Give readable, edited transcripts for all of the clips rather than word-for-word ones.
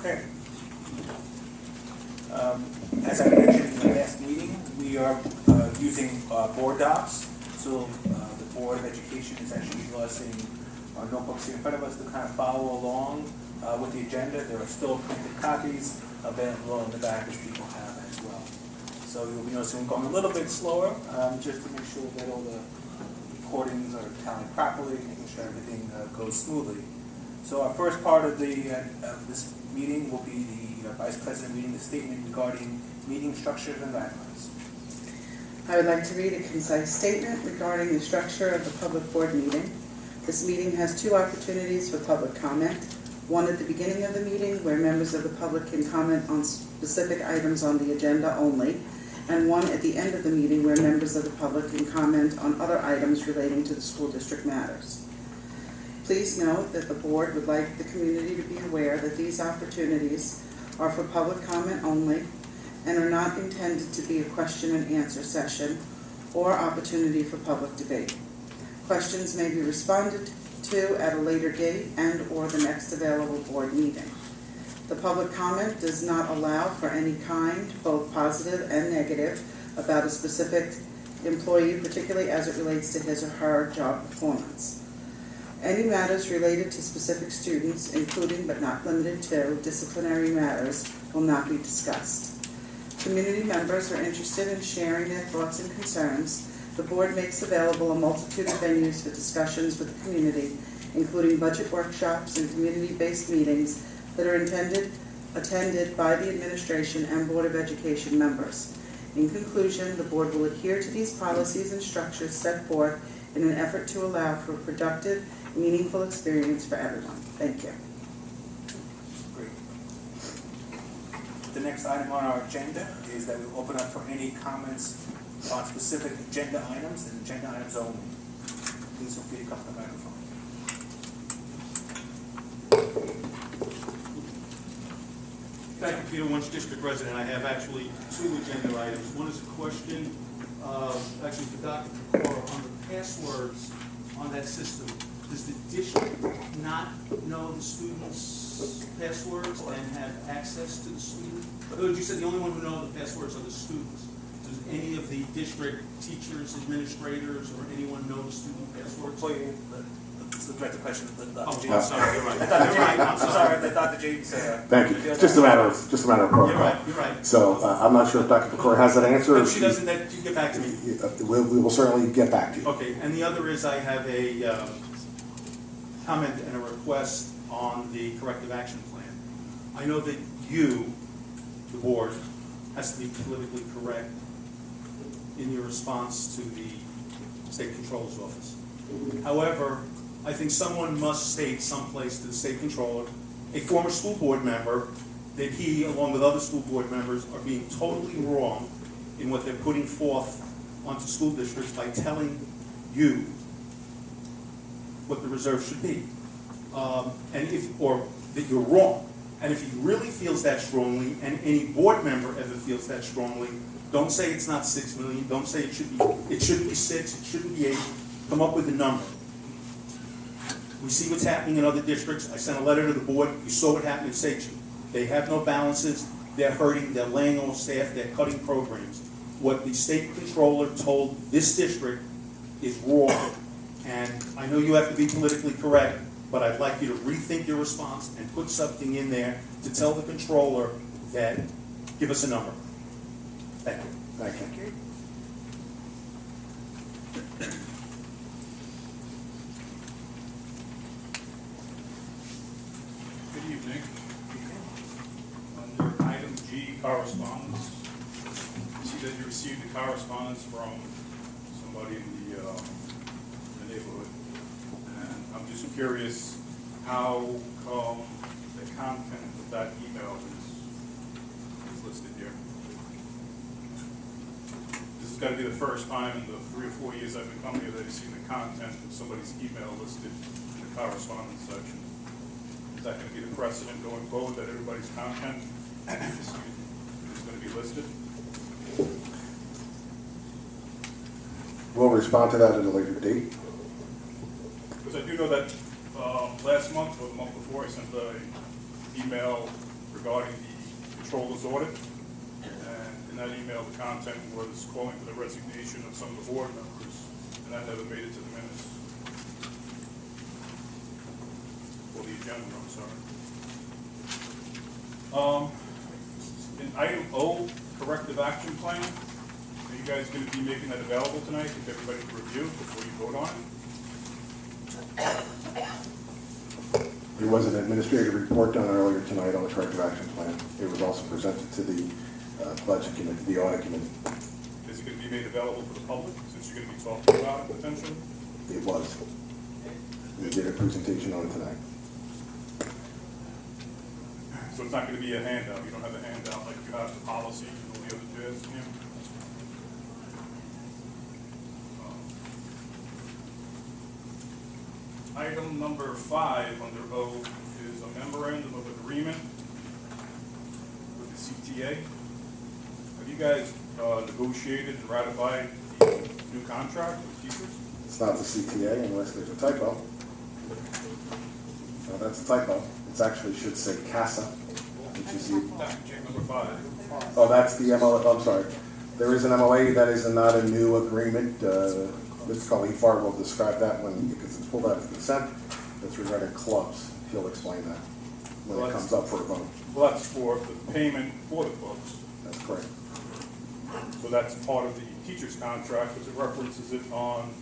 Okay. As I mentioned in the last meeting, we are using board docs. So the Board of Education is actually utilizing our notebooks here in front of us to kind of follow along with the agenda. There are still printed copies available in the back as people have as well. So you'll be noticing we're going a little bit slower just to make sure that all the recordings are tallied properly, making sure everything goes smoothly. So our first part of this meeting will be the Vice President reading the statement regarding meeting structures and guidelines. I would like to read a concise statement regarding the structure of the public board meeting. This meeting has two opportunities for public comment. One at the beginning of the meeting, where members of the public can comment on specific items on the agenda only, and one at the end of the meeting, where members of the public can comment on other items relating to the school district matters. Please note that the board would like the community to be aware that these opportunities are for public comment only and are not intended to be a question and answer session or opportunity for public debate. Questions may be responded to at a later date and or the next available board meeting. The public comment does not allow for any kind, both positive and negative, about a specific employee, particularly as it relates to his or her job performance. Any matters related to specific students, including but not limited to disciplinary matters, will not be discussed. Community members are interested in sharing their thoughts and concerns. The board makes available a multitude of venues for discussions with the community, including budget workshops and community-based meetings that are attended by the administration and Board of Education members. In conclusion, the board will adhere to these policies and structures set forth in an effort to allow for a productive, meaningful experience for everyone. Thank you. Great. The next item on our agenda is that we open up for any comments on specific agenda items and agenda items only. Please feel free to come to the microphone. Thank you, Peter, once district resident. I have actually two agenda items. One is a question, actually for Dr. Pecora, on the passwords on that system. Does the district not know the students' passwords and have access to the student? You said the only one who knows the passwords are the students. Does any of the district teachers, administrators, or anyone know the student passwords? Let's address the question. Oh, I'm sorry, you're right. I'm sorry that Dr. James. Thank you. Just a matter of protocol. You're right. So I'm not sure if Dr. Pecora has that answer. If she doesn't, then you get back to me. We will certainly get back to you. Okay, and the other is I have a comment and a request on the corrective action plan. I know that you, the board, has to be politically correct in your response to the State Controller's office. However, I think someone must state someplace to the State Controller, a former school board member, that he, along with other school board members, are being totally wrong in what they're putting forth onto school districts by telling you what the reserve should be, or that you're wrong. And if he really feels that strongly, and any board member ever feels that strongly, don't say it's not 6 million. Don't say it shouldn't be 6. It shouldn't be 8. Come up with a number. We see what's happening in other districts. I sent a letter to the board. You saw what happened in Sachem. They have no balances. They're hurting. They're laying off staff. They're cutting programs. What the State Controller told this district is wrong. And I know you have to be politically correct, but I'd like you to rethink your response and put something in there to tell the Controller that, give us a number. Thank you. Thank you. Good evening. Under item G, correspondence, you see that you received a correspondence from somebody in the neighborhood. And I'm just curious how come the content of that email is listed here. This has got to be the first time in the 3 or 4 years I've been coming here that I've seen the content of somebody's email listed in the correspondence section. Is that going to be the precedent going forward, that everybody's content is going to be listed? We'll respond to that at a later date. Because I do know that last month or the month before, I sent an email regarding the controller's audit. And in that email, the content was calling for the resignation of some of the board members, and that never made it to the minutes. Or the agenda, I'm sorry. In item O, corrective action plan, are you guys going to be making that available tonight if everybody can review before you vote on it? There was an administrative report done earlier tonight on the corrective action plan. It was also presented to the budget committee, the audit committee. Is it going to be made available for the public, since you're going to be talking about it potentially? It was. We did a presentation on it tonight. So it's not going to be a handout, you don't have a handout like you have the policy and all the other jazz, yeah? Item number 5 under O is a memorandum of agreement with the CTA. Have you guys negotiated and ratified the new contract with teachers? It's not the CTA unless there's a typo. So that's a typo. It actually should say CASA, which is the, Number 5. oh, that's the MOA, I'm sorry. There is an MOA that is not a new agreement. Mr. Khalifa will describe that when, because it's pulled out of consent. It's regarding clubs. He'll explain that when it comes up for a vote. Well, that's for the payment for the clubs. That's correct. So that's part of the teacher's contract, because it references it on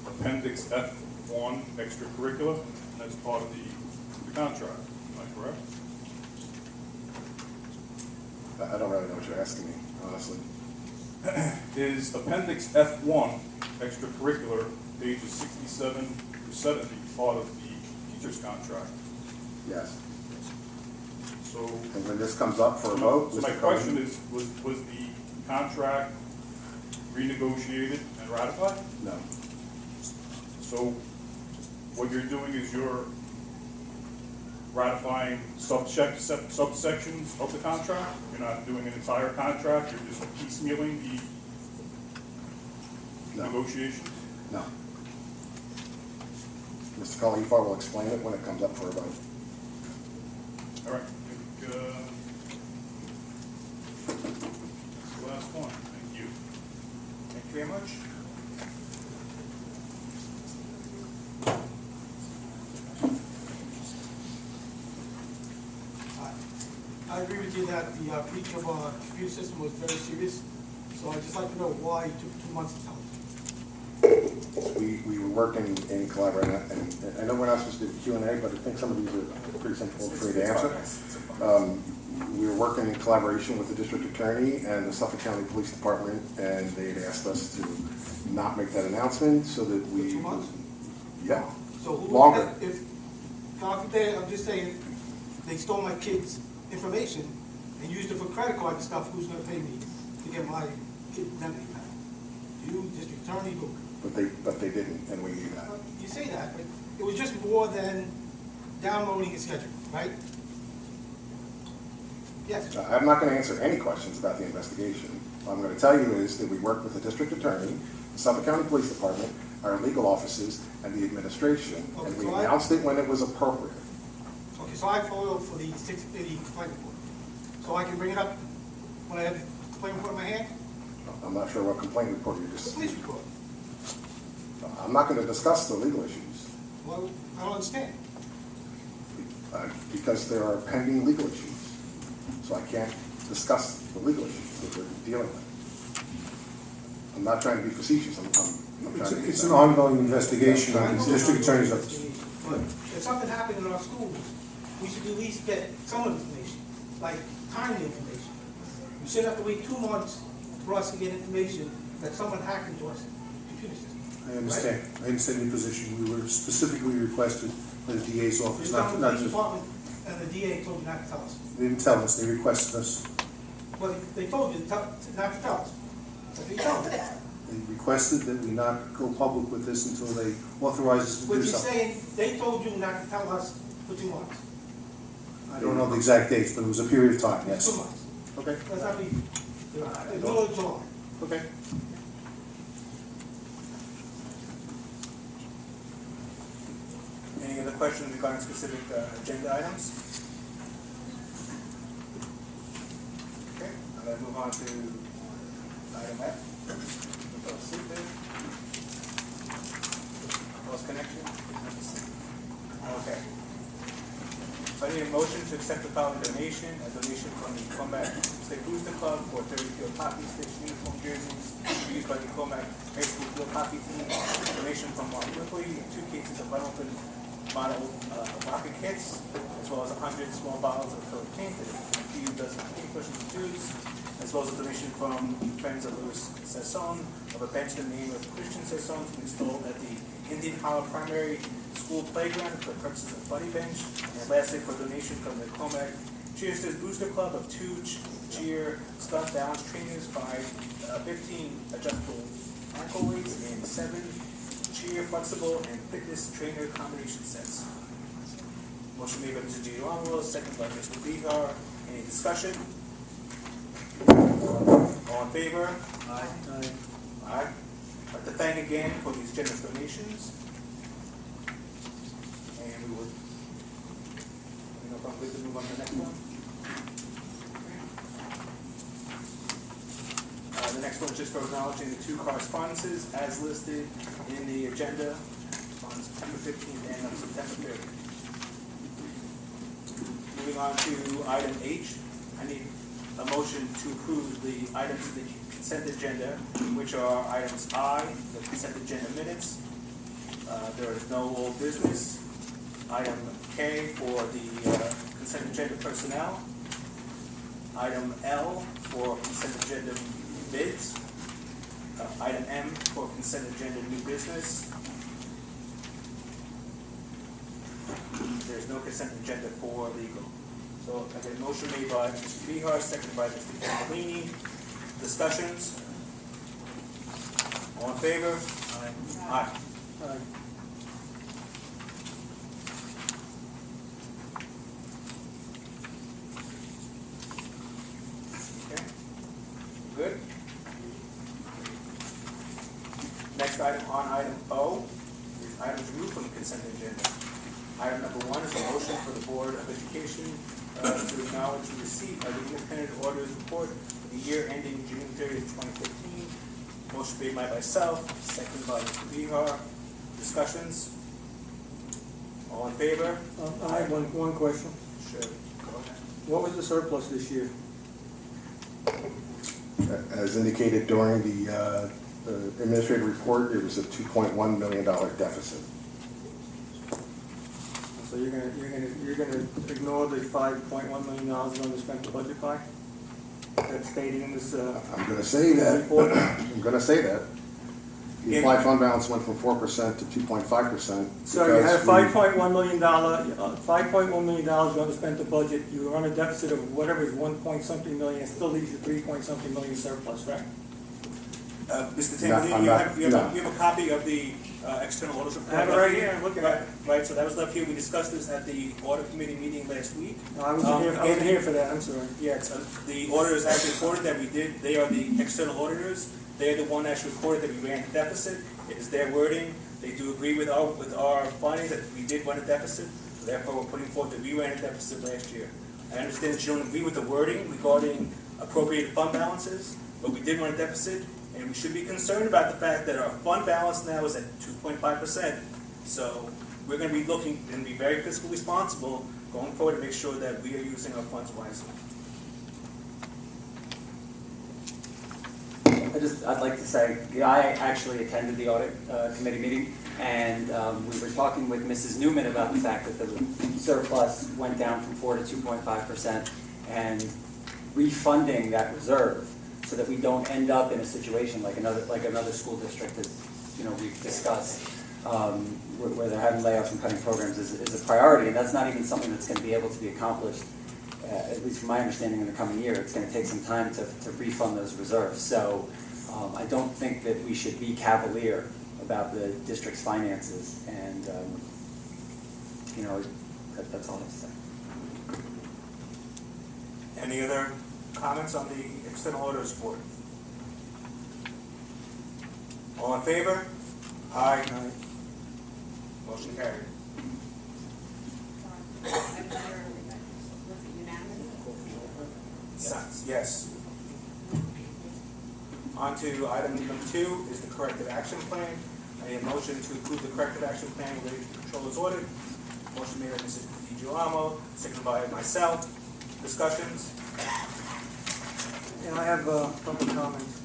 Appendix F1, extracurricular, and that's part of the contract. Am I correct? I don't really know what you're asking me, honestly. Is Appendix F1, extracurricular, pages 67 to 70, part of the teacher's contract? Yes. So, And when this comes up for a vote, so my Mr. question Cohen? is, was the contract renegotiated and ratified? No. So what you're doing is you're ratifying subsections of the contract? You're not doing an entire contract, you're just piecemealing the No. negotiations? No. Mr. Khalifa will explain it when it comes up for a vote. All right, I think, that's the last one, thank you. Thank you very much. I agree with you that the breach of our computer system was very serious, so I'd just like to know why it took 2 months to tell us. We were working in collaboration, and I know we're not supposed to do Q&A, but I think some of these are pretty simple for you to answer. We were working in collaboration with the district attorney and the Suffolk County Police Department, and they had asked us to not make that announcement so that we... 2 months? Yeah. So who Longer. if, God forbid, I'm just saying, they stole my kid's information and used it for credit card and stuff, who's gonna pay me to get my kid's identity back? You, district attorney, who? But they didn't, and we knew that. You say that, but it was just more than downloading a schedule, right? Yes. I'm not going to answer any questions about the investigation. What I'm going to tell you is that we worked with the district attorney, the Suffolk County Police Department, our legal offices, and the administration, and we announced it when it was appropriate. Okay, so I filed for the 680 complaint report. So I can bring it up when I have the complaint report in my hand? I'm not sure what complaint report you The just... police report. I'm not going to discuss the legal issues, Well, I don't understand. because there are pending legal issues. So I can't discuss the legal issues that we're dealing with. I'm not trying to be facetious, I'm trying to be... It's an ongoing investigation on the district attorney's office. If something happened in our schools, we should at least get some information, like timely information. We shouldn't have to wait 2 months for us to get information that someone hacked into our computer system. I understand. I understand your position. We were specifically requested by the DA's office You not found the to... department and the DA told you not to tell us. They didn't tell us. They requested us. Well, they told you not to tell us. But they told you. They requested that we not go public with this until they authorize us to What do you're something. saying, they told you not to tell us for 2 months. I don't know the exact dates, but it was a period of time, 2 yes. months. Okay, Let's not be, the middle of July. okay. Any other questions regarding specific agenda items? Okay, I'm going to move on to item F. Lost connection? Okay. So I need a motion to accept the following donation, a donation from the Commack State Booster Club for 30 field hockey sticks, uniform jerseys used by the Commack High School field hockey team. A donation from Mark Whippley, 2 cases of Reynolds model rocket kits, as well as 100 small bottles of acrylic paint that a few dozen paint brushes and tubes, as well as a donation from friends of Louis Sasson of a bench in the name of Christian Sasson to be installed at the Indian Hollow Primary School Playground for purposes of buddy bench. And lastly, for donation from the Commack Cheersters Booster Club of 2 cheer stunt balance trainers, 15 adjustable ankle weights, and 7 cheer flexible and fitness trainer combination sets. Motion made by Mr. Girolamo, second by Mr. Behar. Any discussion? All in favor? Aye. Aye. I'd like to thank again for these generous donations. And we will, if I'm good to move on to the next one. The next one is just for acknowledging the 2 correspondences as listed in the agenda on September 15th and on September 30th. Moving on to item H, I need a motion to approve the items of the consent agenda, which are items I, the consent agenda minutes. There is no old business. Item K for the consent agenda personnel. Item L for consent agenda bids. Item M for consent agenda new business. There's no consent agenda for legal. So I get a motion made by Mr. Behar, seconded by Mr. Cambellini. Discussions? All in favor? Aye. Aye. Okay. Good. Next item on item O is items removed from the consent agenda. Item number 1 is a motion for the Board of Education to acknowledge the receipt of the independent auditor's report for the year ending June 30th, 2015. Motion made by myself, seconded by Mr. Behar. Discussions? All in favor? I have one question. Sure. Go ahead. What was the surplus this year? As indicated during the administrative report, it was a $2.1 million deficit. So you're gonna ignore the $5.1 million underspent the budget by? That's stated in this I'm going to say that. report? I'm going to say that. The applied fund balance went from 4% to 2.5%. So you had a $5.1 million you underspent the budget, you were on a deficit of whatever is 1 point something million, it still leaves you 3 point something million surplus, right? Mr. No, Tambellini, I'm you not- have no. a copy of the external audit report? I have it right here, I'm looking at it. Right, so that was left here. We discussed this at the audit committee meeting last week. No, I wasn't here for that, I'm sorry. Yeah, the auditors actually reported that we did, they are the external auditors. They're the one that reported that we ran the deficit. It is their wording. They do agree with our findings that we did run a deficit. So therefore, we're putting forth that we ran a deficit last year. I understand that you don't agree with the wording regarding appropriated fund balances, but we did run a deficit, and we should be concerned about the fact that our fund balance now is at 2.5%. So we're going to be looking and be very fiscally responsible going forward to make sure that we are using our funds wisely. I'd like to say, I actually attended the audit committee meeting, and we were talking with Mrs. Newman about the fact that the surplus went down from 4 to 2.5%, and refunding that reserve so that we don't end up in a situation like another school district that we've discussed, where they're having layoffs and cutting programs is a priority, and that's not even something that's going to be able to be accomplished. At least from my understanding, in the coming year, it's going to take some time to refund those reserves. So I don't think that we should be cavalier about the district's finances, and that's all I have to say. Any other comments on the external auditors report? All in favor? Aye. Motion carried. Was it unanimous? Yes. On to item number 2 is the corrective action plan. I need a motion to approve the corrective action plan related to the controller's audit. Motion made by Mrs. DiGirolamo, seconded by myself. Discussions? And I have a couple of comments.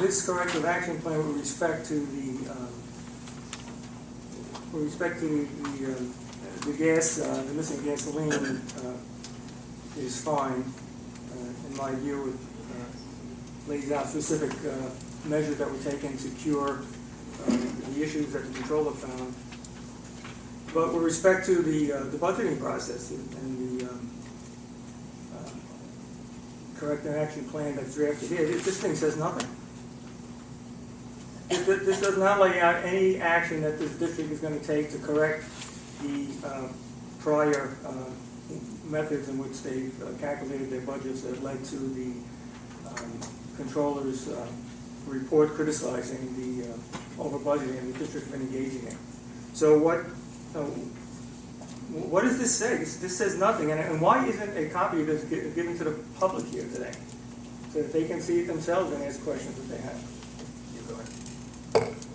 This corrective action plan with respect to the gas, the missing gasoline, is fine. In my view, it lays out specific measures that were taken to cure the issues that the controller found. But with respect to the budgeting process and the corrective action plan that's drafted here, this thing says nothing. This does not lay out any action that this district is going to take to correct the prior methods in which they calculated their budgets that led to the controller's report criticizing the over budgeting the district been engaging in. So what does this say? This says nothing. And why isn't a copy of this given to the public here today, so that they can see it themselves and ask questions that they have?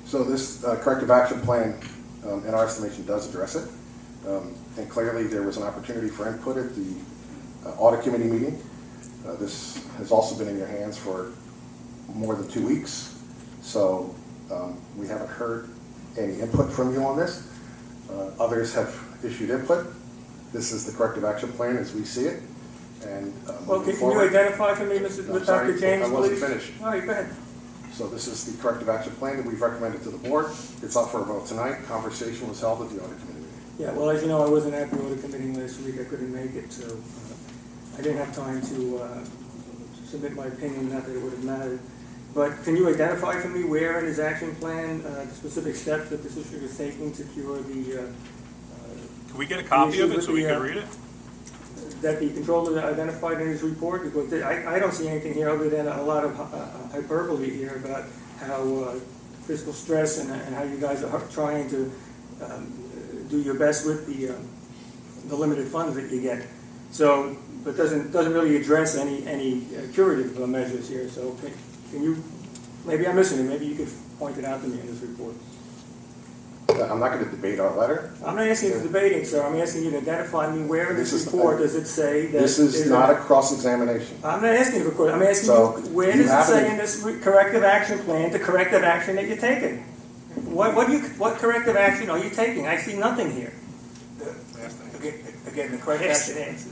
So this corrective action plan, in our estimation, does address it. And clearly there was an opportunity for input at the audit committee meeting. This has also been in your hands for more than 2 weeks. So we haven't heard any input from you on this. Others have issued input. This is the corrective action plan as we see it. And Well, can you identify for me, with Dr. James, I wasn't please? finished. All right, go ahead. So this is the corrective action plan that we've recommended to the board. It's up for a vote tonight. Conversation was held at the audit committee meeting. Yeah, well, as you know, I wasn't at the audit committee last week. I couldn't make it, so I didn't have time to submit my opinion, not that it would have mattered. But can you identify for me where in his action plan, the specific steps that the district is taking to cure the Can we get a copy of it so we the, can read it? that the controller identified in his report? Because I don't see anything here other than a lot of hyperbole here about how fiscal stress and how you guys are trying to do your best with the limited funds that you get. So, but doesn't really address any curative measures here. So can you, maybe I'm missing it, maybe you could point it out to me in this report. I'm not going to debate our letter. I'm not asking you for debating, sir. I'm asking you to identify me where in this report does it say that... This is not a cross-examination. I'm not asking you for question. I'm asking So, you, where you does it say haven't- in this corrective action plan, the corrective action that you're taking? What corrective action are you taking? I see nothing here. Again, the corrective action... Answer.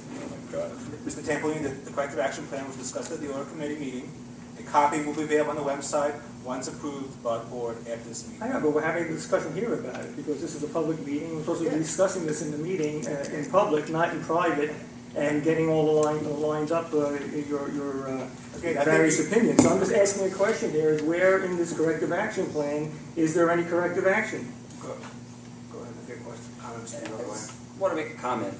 Mr. Tampolini, the corrective action plan was discussed at the audit committee meeting. A copy will be available on the website once approved by the board after this meeting. I know, but we're having a discussion here about it, because this is a public meeting. We're supposed to be discussing this in the meeting, in public, not in private, and getting all the lines up, your various opinions. So I'm just asking a question here, is where in this corrective action plan is there any corrective action? Go ahead with your question. Comments, Mr. I O'Brien. want to make a comment.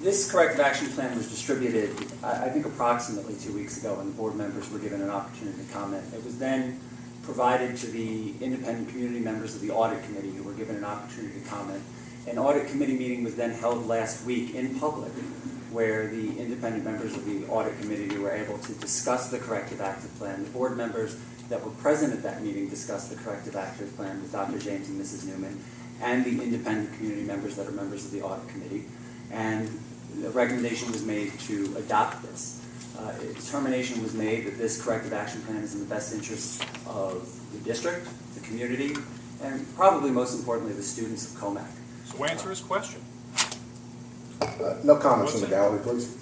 This corrective action plan was distributed, I think approximately 2 weeks ago, when the board members were given an opportunity to comment. It was then provided to the independent community members of the audit committee, who were given an opportunity to comment. An audit committee meeting was then held last week in public, where the independent members of the audit committee were able to discuss the corrective active plan. The board members that were present at that meeting discussed the corrective active plan with Dr. James and Mrs. Newman, and the independent community members that are members of the audit committee. And the recommendation was made to adopt this. A determination was made that this corrective action plan is in the best interest of the district, the community, and probably most importantly, the students of Commack. So answer his question. No comments from the gallery, please.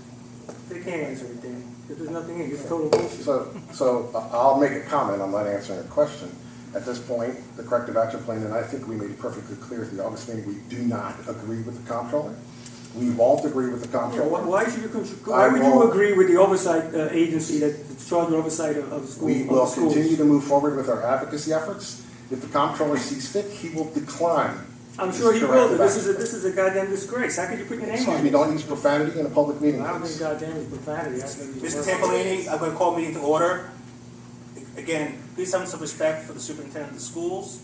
They can't answer it, Dan, because there's nothing in it. It's total bullshit. So I'll make a comment. I'm not answering a question. At this point, the corrective action plan, and I think we made it perfectly clear at the August meeting, we do not agree with the comptroller. We won't agree with the Yeah, comptroller. why would you agree with the oversight agency that's charged with oversight of schools? We will continue to move forward with our advocacy efforts. If the comptroller sees fit, he will decline. I'm sure he will, corrective but action. this is a goddamn disgrace. How could you put your name Excuse on me, it? don't use profanity in a public meeting, I don't think please. goddamn is profanity. I think it's Mr. worse. Tampolini, I'm going to call meeting to order. Again, please have some respect for the superintendent of the schools.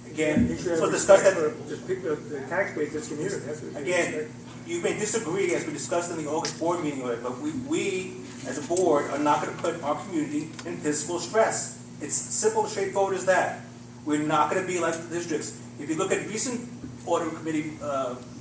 Again, You should this have was discussed respect at, for the people, the taxpayers, this community. That's what you again, expect. you may disagree, as we discussed in the August board meeting, but we, as a board, are not gonna put our community in fiscal stress. It's simple and straightforward as that. We're not gonna be like the districts. If you look at recent audit committee,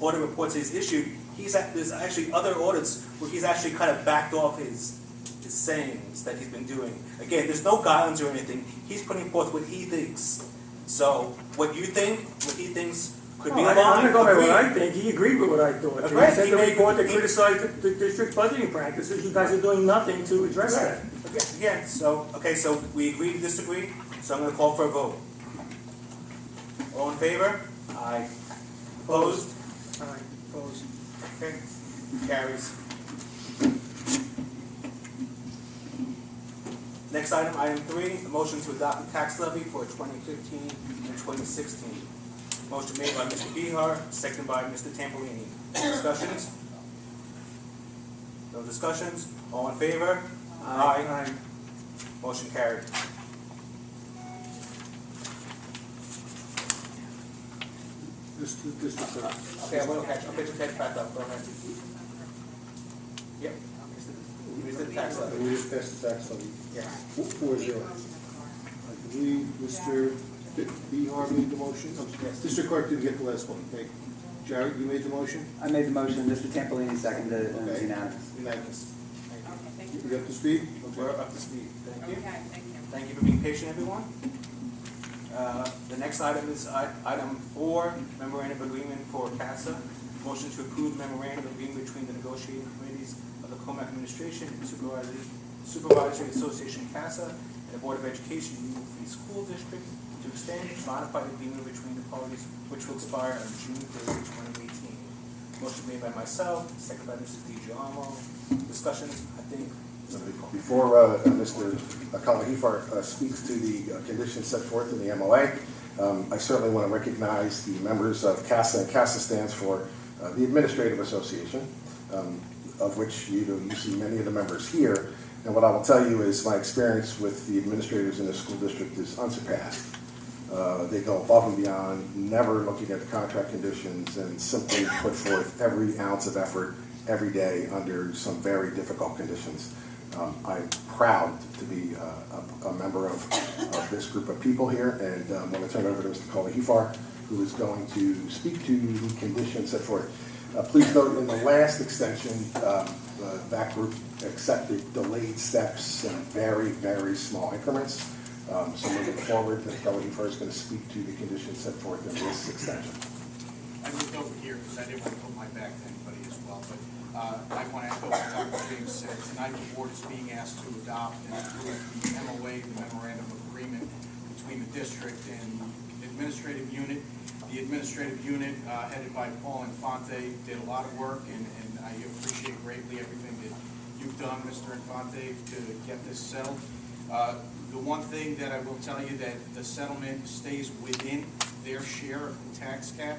audit reports he's issued, there's actually other audits where he's actually kind of backed off his sayings that he's been doing. Again, there's no guidelines or anything. He's putting forth what he thinks. So, what you think, what he thinks, could be No, aligned. I'm not going by what agreed. I think, he agreed with what I thought. He Agreed. sent He the made- report that he- criticized the district budgeting practices, you guys are doing nothing to address that. Again, so we agree to disagree, so I'm gonna call for a vote. All in favor? Aye. Opposed? Aye. Opposed. Okay, carries. Next item, item 3, a motion to adopt the tax levy for 2015 and 2016. Motion made by Mr. Behar, seconded by Mr. Tampolini. Discussions? No discussions? All in favor? Aye. Motion carried. District Clerk. Okay, I'll get your catch back up, go ahead. Yep. Mr. Tax levy. And we just passed the tax levy. Yes. 4-0. I believe Mr. Behar made the motion. Yes. District Clerk didn't get the last one. Okay. Jared, you made the motion? I made the motion, Mr. Tampolini seconded it, and it was Okay. unanimous. Unanimous. Thank you. You up to speed? We're up to speed. Thank you. Okay, thank you. Thank you for being patient, everyone. The next item is item 4, memorandum of agreement for CASA. Motion to approve memorandum of agreement between the negotiating committees of the Commack Administration and Supervisory Association CASA and the Board of Education Union Free School District to extend and modify the agreement between the parties, which will expire on June 30, 2018. Motion made by myself, seconded by Mrs. DiGiorno. Discussions, I think. Before Mr. Kalahifar speaks to the conditions set forth in the MOA, I certainly want to recognize the members of CASA, and CASA stands for the Administrative Association, of which you see many of the members here. And what I will tell you is my experience with the administrators in the school district is unsurpassed. They go above and beyond, never looking at the contract conditions, and simply put forth every ounce of effort every day under some very difficult conditions. I'm proud to be a member of this group of people here, and I'm going to turn it over to Mr. Kalahifar, who is going to speak to the conditions set forth. Please note, in the last extension, that group accepted delayed steps in very, very small increments. So moving forward, Mr. Kalahifar is going to speak to the conditions set forth in this extension. I moved over here because I didn't want to put my back to anybody as well, but I want to echo what Dr. James said. Tonight, the board is being asked to adopt and approve the MOA, the Memorandum of Agreement between the district and the administrative unit. The administrative unit, headed by Paul Infante, did a lot of work, and I appreciate greatly everything that you've done, Mr. Infante, to get this settled. The one thing that I will tell you, that the settlement stays within their share of the tax cap.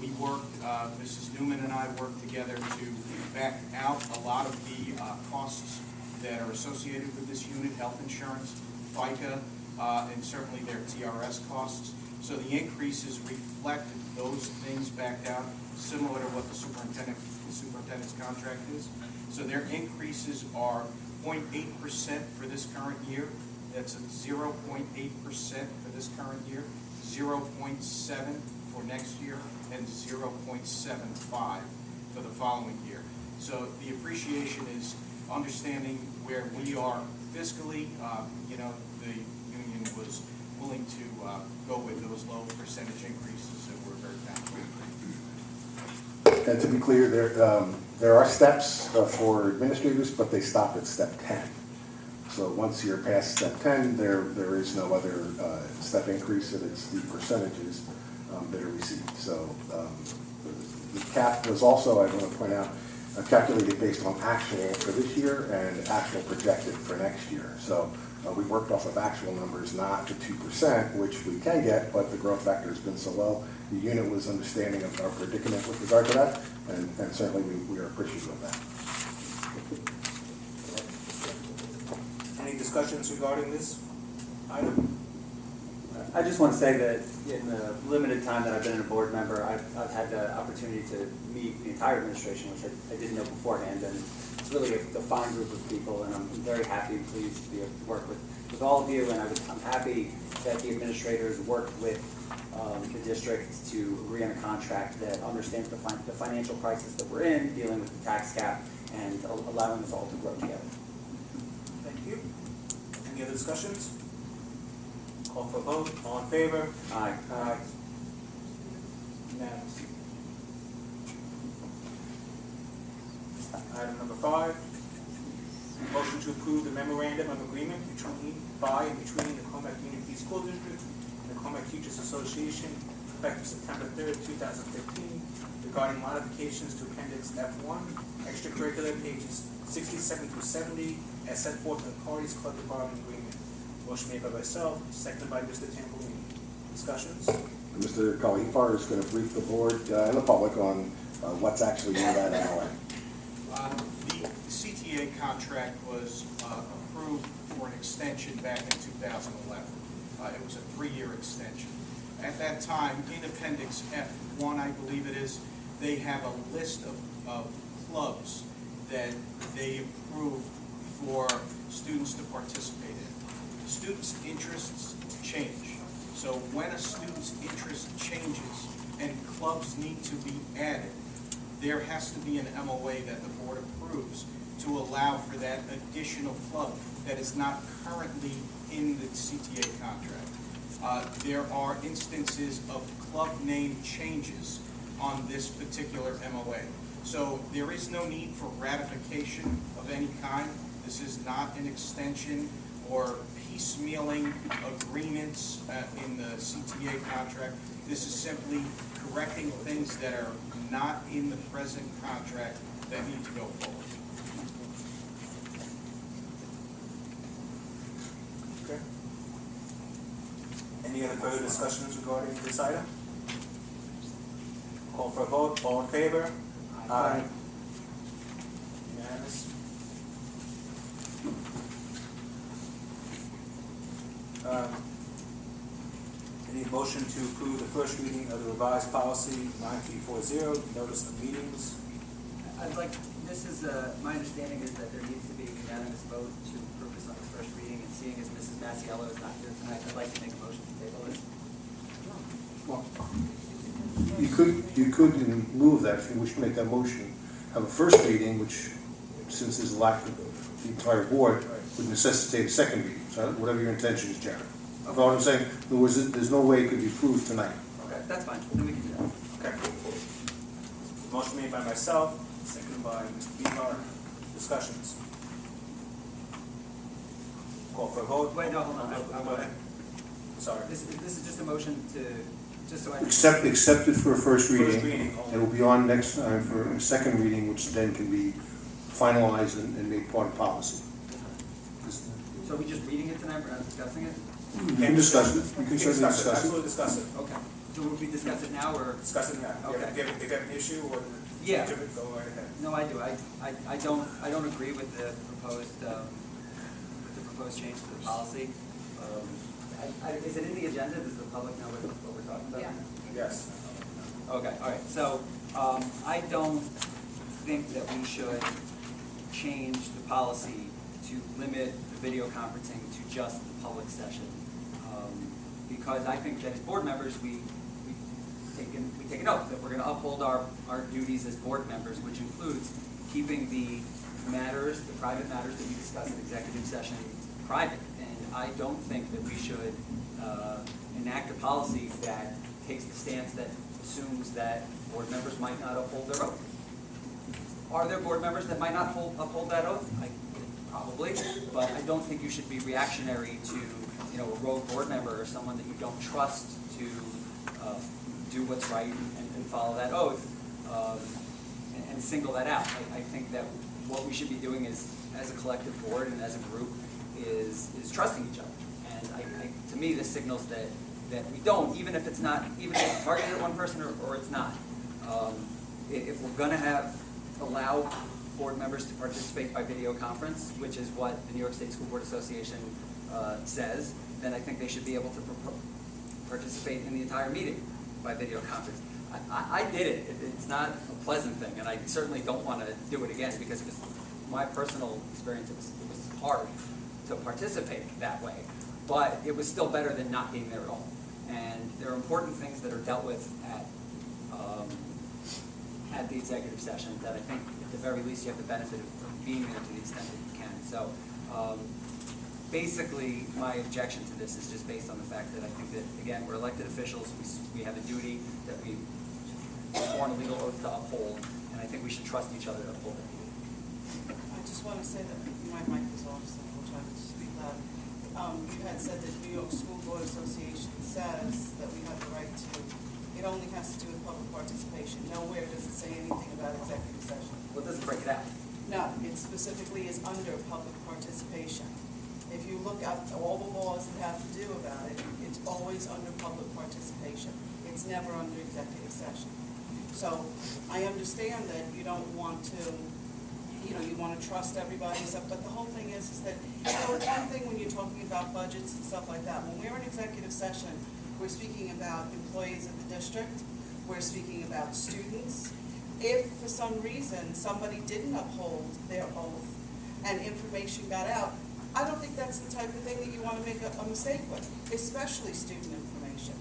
We worked, Mrs. Newman and I worked together to back out a lot of the costs that are associated with this unit, health insurance, FICA, and certainly their TRS costs. So the increases reflect those things backed out, similar to what the superintendent's contract is. So their increases are 0.8% for this current year. That's 0.8% for this current year, 0.7 for next year, and 0.75 for the following year. So the appreciation is understanding where we are fiscally. The union was willing to go with those low percentage increases, and we're very thankful. And to be clear, there are steps for administrators, but they stop at step 10. So once you're past step 10, there is no other step increase, and it's the percentages that are received. So the cap was also, I want to point out, calculated based on actual for this year and actual projected for next year. So we worked off of actual numbers, not the 2%, which we can get, but the growth factor has been so low. The unit was understanding of our predicament with regard to that, and certainly we are appreciative of that. Any discussions regarding this? item? I just want to say that in the limited time that I've been a board member, I've had the opportunity to meet the entire administration, which I didn't know beforehand, and it's really a fine group of people, and I'm very happy and pleased to be able to work with all of you, and I'm happy that the administrators worked with the district to agree on a contract that understands the financial crisis that we're in, dealing with the tax cap, and allowing us all to grow together. Thank you. Any other discussions? Call for a vote. All in favor? Aye. Aye. Unanimous. Item number 5, motion to approve the memorandum of agreement by and between the Commack Community School District and the Commack Teachers Association effective September 3rd, 2015, regarding modifications to Appendix F1, extracurricular pages 67 through 70, as set forth in the parties' collective bargaining agreement. Motion made by myself, seconded by Mr. Tampolini. Discussions? Mr. Kalifar is going to brief the board and the public on what's actually in that MOA. The CTA contract was approved for an extension back in 2011. It was a 3-year extension. At that time, in Appendix F1, I believe it is, they have a list of clubs that they approved for students to participate in. Students' interests change. So when a student's interest changes and clubs need to be added, there has to be an MOA that the board approves to allow for that additional club that is not currently in the CTA contract. There are instances of club name changes on this particular MOA. So there is no need for ratification of any kind. This is not an extension or piecemealing agreements in the CTA contract. This is simply correcting things that are not in the present contract that need to go forward. Okay. Any other further discussions regarding this item? Call for a vote. All in favor? Aye. Unanimous. Any motion to approve the first reading of the revised policy 9340, notice of meetings? I'd like, this is, my understanding is that there needs to be a unanimous vote to approve this on the first reading, and seeing as Mrs. Masiello is not here tonight, I'd like to make a motion to table this. Well, you could in lieu of that, if you wish to make that motion, have a first reading, which, since there's a lack of the entire board, would necessitate a second reading. So whatever your intention is, Jared. You know what I'm saying? In other words, there's no way it could be approved tonight. Okay, that's fine, then we can do that. Okay. Motion made by myself, seconded by Mr. Behar. Discussions? Call for a vote. Wait, no, hold on. Go ahead. Sorry. This is just a motion to, just so I. Accept it for a first reading. First reading only. It will be on next time for a second reading, which then can be finalized and made part of policy. So are we just reading it tonight, we're not discussing it? You can discuss it. You can certainly discuss it. Absolutely discuss it. Okay, so will we discuss it now, or? Discuss it now. Okay. If you have an issue or Yeah. go right ahead. No, I do. I don't agree with the proposed change to the policy. Is it in the agenda? Does the public know what we're talking about? Yeah. Yes. Okay, all right. So I don't think that we should change the policy to limit the video conferencing to just the public session. Because I think that as board members, we take an oath that we're going to uphold our duties as board members, which includes keeping the matters, the private matters that we discuss in executive session private. And I don't think that we should enact a policy that takes the stance that assumes that board members might not uphold their oath. Are there board members that might not uphold that oath? Probably, but I don't think you should be reactionary to, a rogue board member or someone that you don't trust to do what's right and follow that oath and single that out. I think that what we should be doing is, as a collective board and as a group, is trusting each other. And to me, this signals that we don't, even if it's targeted at one person or it's not. If we're going to allow board members to participate by video conference, which is what the New York State School Board Association says, then I think they should be able to participate in the entire meeting by video conference. I did it. It's not a pleasant thing, and I certainly don't want to do it again because it was my personal experience. It was hard to participate that way, but it was still better than not being there at all. And there are important things that are dealt with at the executive session that I think at the very least you have the benefit of being there to the extent that you can. So basically my objection to this is just based on the fact that I think that, again, we're elected officials, we have a duty that we sworn a legal oath to uphold, and I think we should trust each other to uphold that duty. I just want to say that my mic is off, so we'll try to speak loud. You had said that New York School Board Association says that we have the right to, it only has to do with public participation. Nowhere does it say anything about executive session. Well, it doesn't break it out. No, it specifically is under public participation. If you look at all the laws that have to do about it, it's always under public participation. It's never under executive session. So I understand that you don't want to, you want to trust everybody and stuff, but the whole thing is that, it's one thing when you're talking about budgets and stuff like that. When we're in executive session, we're speaking about employees of the district, we're speaking about students. If for some reason somebody didn't uphold their oath and information got out, I don't think that's the type of thing that you want to make a mistake with, especially student information.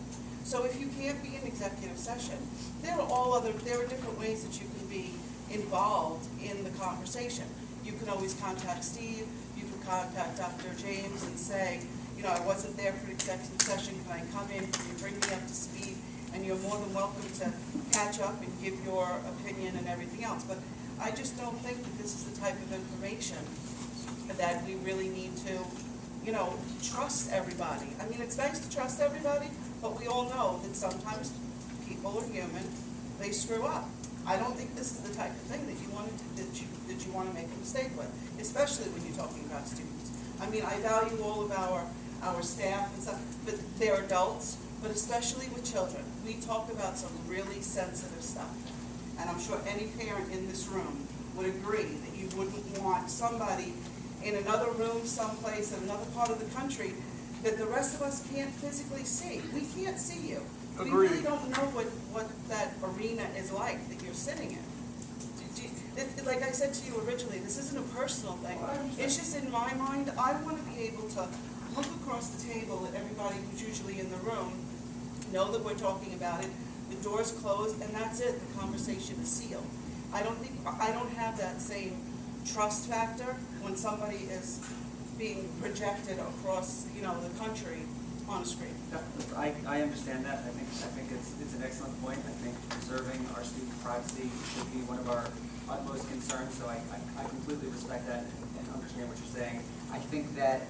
So if you can't be in executive session, there are different ways that you can be involved in the conversation. You can always contact Steve, you can contact Dr. James and say, I wasn't there for the executive session, can I come in, can you bring me up to speed? And you're more than welcome to catch up and give your opinion and everything else. But I just don't think that this is the type of information that we really need to, trust everybody. I mean, it's nice to trust everybody, but we all know that sometimes people are human, they screw up. I don't think this is the type of thing that you want to make a mistake with, especially when you're talking about students. I mean, I value all of our staff and stuff, but they're adults, but especially with children. We talk about some really sensitive stuff. And I'm sure any parent in this room would agree that you wouldn't want somebody in another room someplace in another part of the country that the rest of us can't physically see. We can't see you. We really don't know what that arena is like that you're sitting in. Like I said to you originally, this isn't a personal thing. It's just in my mind, I want to be able to look across the table at everybody who's usually in the room, know that we're talking about it, the door's closed, and that's it. The conversation is sealed. I don't have that same trust factor when somebody is being projected across, the country on a screen. I understand that. I think it's an excellent point. I think preserving our student privacy should be one of our utmost concerns. So I completely respect that and understand what you're saying. I think that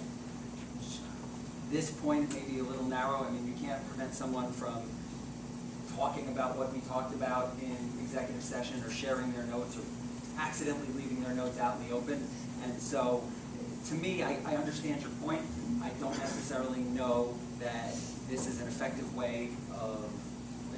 this point may be a little narrow. I mean, you can't prevent someone from talking about what we talked about in executive session or sharing their notes or accidentally leaving their notes out in the open. And so, to me, I understand your point. I don't necessarily know that this is an effective way of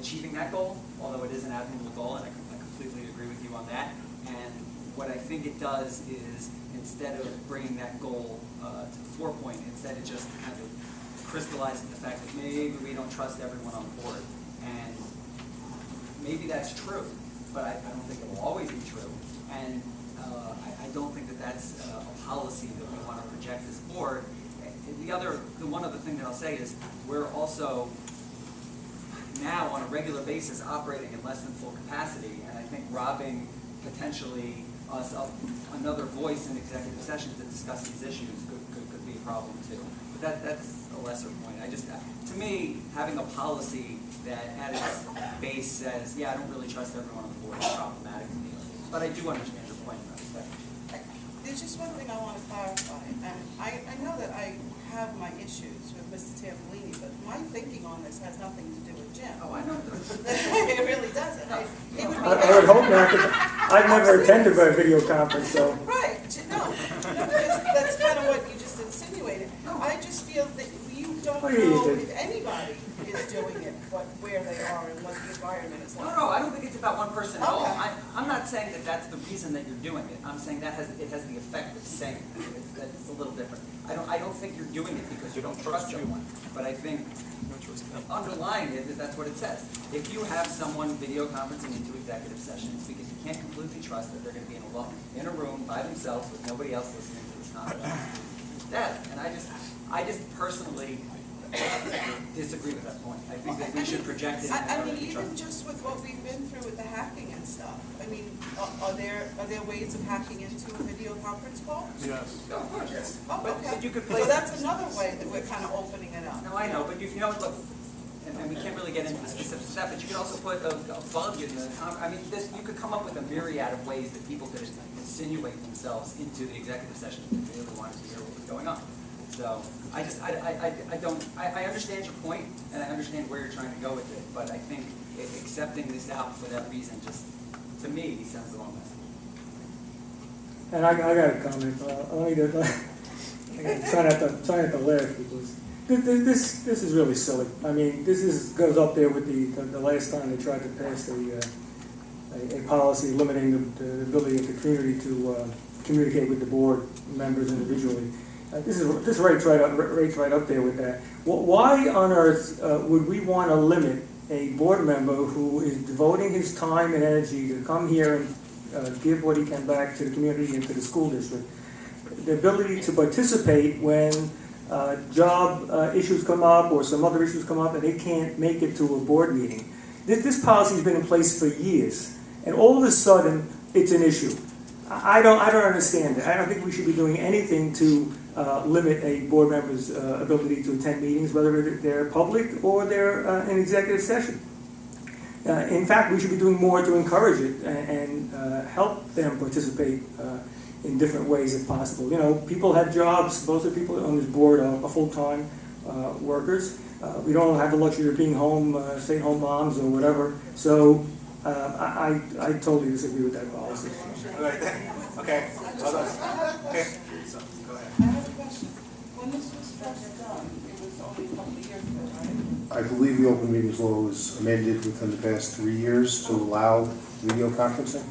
achieving that goal, although it is an admirable goal, and I completely agree with you on that. And what I think it does is, instead of bringing that goal to the forefront, instead it just kind of crystallizes the fact that maybe we don't trust everyone on board. And maybe that's true, but I don't think it will always be true. And I don't think that that's a policy that we want to project as board. The one other thing that I'll say is we're also now on a regular basis operating in less than full capacity, and I think robbing potentially us of another voice in executive session to discuss these issues could be a problem too. But that's a lesser point. To me, having a policy that at its base says, yeah, I don't really trust everyone on the board is problematic to me. But I do understand your point in that respect. There's just one thing I want to clarify, and I know that I have my issues with Mr. Tampolini, but my thinking on this has nothing to do with Jim. Oh, I know. It really doesn't. I would hope not, because I've never attended a video conference, so. Right, no, because that's kind of what you just insinuated. I just feel that you don't know if anybody is doing it, where they are and what the environment is like. No, I don't think it's about one person at all. Okay. I'm not not saying that that's the reason that you're doing it. I'm saying that it has the effect of saying that. It's a little different. I don't think you're doing it because you don't trust someone, but I think underlying it is that's what it says. If you have someone video conferencing into executive sessions because you can't completely trust that they're going to be in a room by themselves with nobody else listening to this conference, that, and I just personally disagree with that point. I think that we should project it. I mean, even just with what we've been through with the hacking and stuff, I mean, are there ways of hacking into a video conference call? Yes. Of course, yes. Oh, But okay. you could play. So that's another way that we're kind of opening it up. No, I know, but you know, look, and we can't really get into the specifics of that, but you could also put a bug in the, I mean, you could come up with a myriad of ways that people could insinuate themselves into the executive session if they really wanted to hear what was going on. So, I understand your point, and I understand where you're trying to go with it, but I think accepting this out for that reason just, to me, sounds the wrong message. And I got a comment. I gotta try not to laugh because this is really silly. I mean, goes up there with the last time they tried to pass a policy limiting the ability of the community to communicate with the board members individually. This rates right up there with that. Why on earth would we want to limit a board member who is devoting his time and energy to come here and give what he can back to the community and to the school district, the ability to participate when job issues come up or some other issues come up and they can't make it to a board meeting? This policy has been in place for years, and all of a sudden it's an issue. I don't understand it. I don't think we should be doing anything to limit a board member's ability to attend meetings, whether they're public or they're in executive session. In fact, we should be doing more to encourage it and help them participate in different ways if possible. You know, people have jobs. Most of the people on this board are full-time workers. We don't have the luxury of being home, stay-at-home moms or whatever. So I totally disagree with that policy. Okay. Okay. So, go ahead. I have a question. When this was first done, it was only a couple of years ago, right? I believe the open meetings law was amended within the past 3 years to allow video conferencing.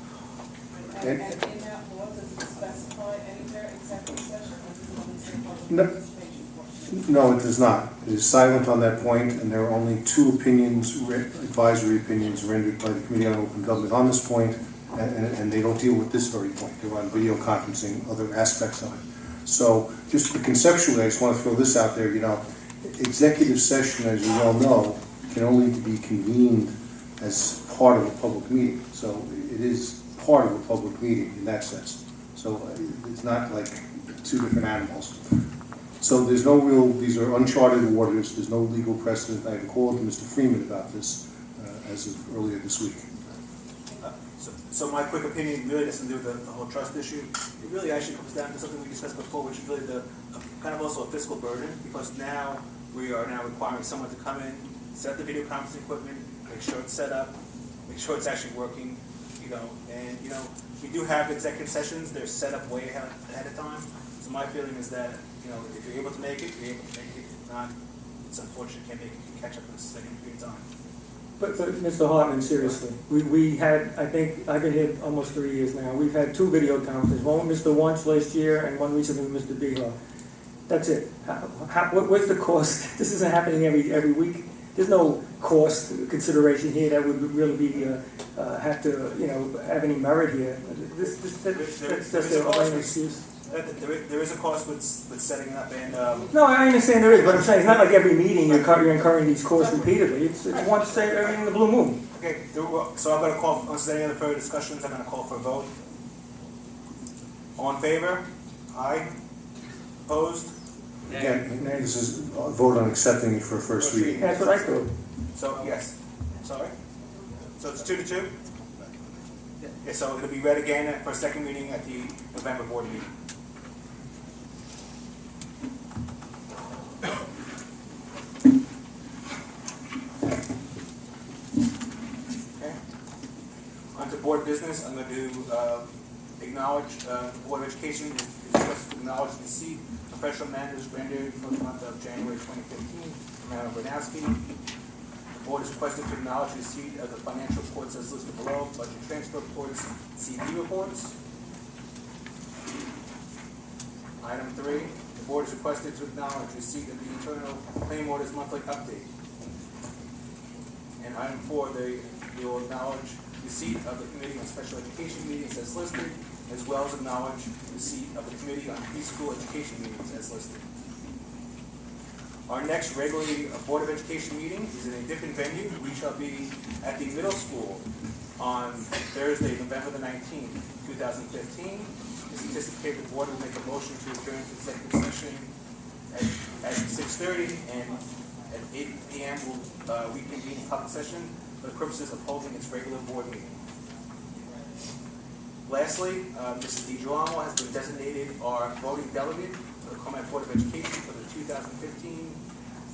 And in that law, does it specify anywhere executive session, or does it only say public No. participation portion? No, it does not. It is silent on that point, and there are only 2 advisory opinions rendered by the Committee on Open Government on this point, and they don't deal with this very point. They're on video conferencing, other aspects of it. So, just conceptually, I just want to throw this out there, you know, executive session, as you well know, can only be convened as part of a public meeting. So, it is part of a public meeting in that sense. So, it's not like 2 different animals. So there's no real, these are uncharted waters, there's no legal precedent. I had called Mr. Freeman about this as of earlier this week. So my quick opinion really doesn't do with the whole trust issue. It really actually comes down to something we discussed before, which is really the kind of also a fiscal burden, because now we are now requiring someone to come in, set up the video conferencing equipment, make sure it's set up, make sure it's actually working, you know, and you know, we do have executive sessions, they're set up way ahead of time. So my feeling is that, you know, if you're able to make it, you're able to make it. If not, it's unfortunate you can't make it, you can catch up in a second period of time. But Mr. Hartman, seriously, we had, I think, I've been here almost 3 years now. We've had 2 video conferences, one with Mr. Wunsch last year and one recently with Mr. Beha. That's it. What's the cost? This isn't happening every week. There's no cost consideration here that would really be have to, you know, have any merit here. That's just a lame excuse. There is a cost with setting it up, and no, I understand there is, but I'm saying it's not like every meeting you're incurring these costs repeatedly. It's once in the blue moon. okay. So I'm going to call. Unless there's any other further discussions, I'm going to call for a vote. All in favor? Aye. Opposed? Again, this is a vote on accepting it for first reading. That's what I thought. So yes. Sorry. So it's 2-2. Yeah. So it'll be read again for a second reading at the November board meeting. Board business, I'm going to acknowledge the Board of Education is requested to acknowledge the receipt of professional managers rendered for the month of January 2015 from Madam Bernowski. Board is requested to acknowledge receipt of the financial reports as listed below, budget transfer reports, CD reports. Item 3, the board is requested to acknowledge receipt of the internal claim orders monthly update. And item 4, they will acknowledge receipt of the Committee on Special Education meetings as listed, as well as acknowledge receipt of the Committee on Preschool Education meetings as listed. Our next regularly Board of Education meeting is in a different venue. We shall be at the middle school on Thursday, November the 19th, 2015. It's anticipated the board will make a motion to adjourn to executive session at 6:30, and at 8 p.m. we'll reconvene in public session for the purposes of holding its regular board meeting. Lastly, Mrs. DiGirolamo has been designated our voting delegate for the Commack Board of Education for the 2015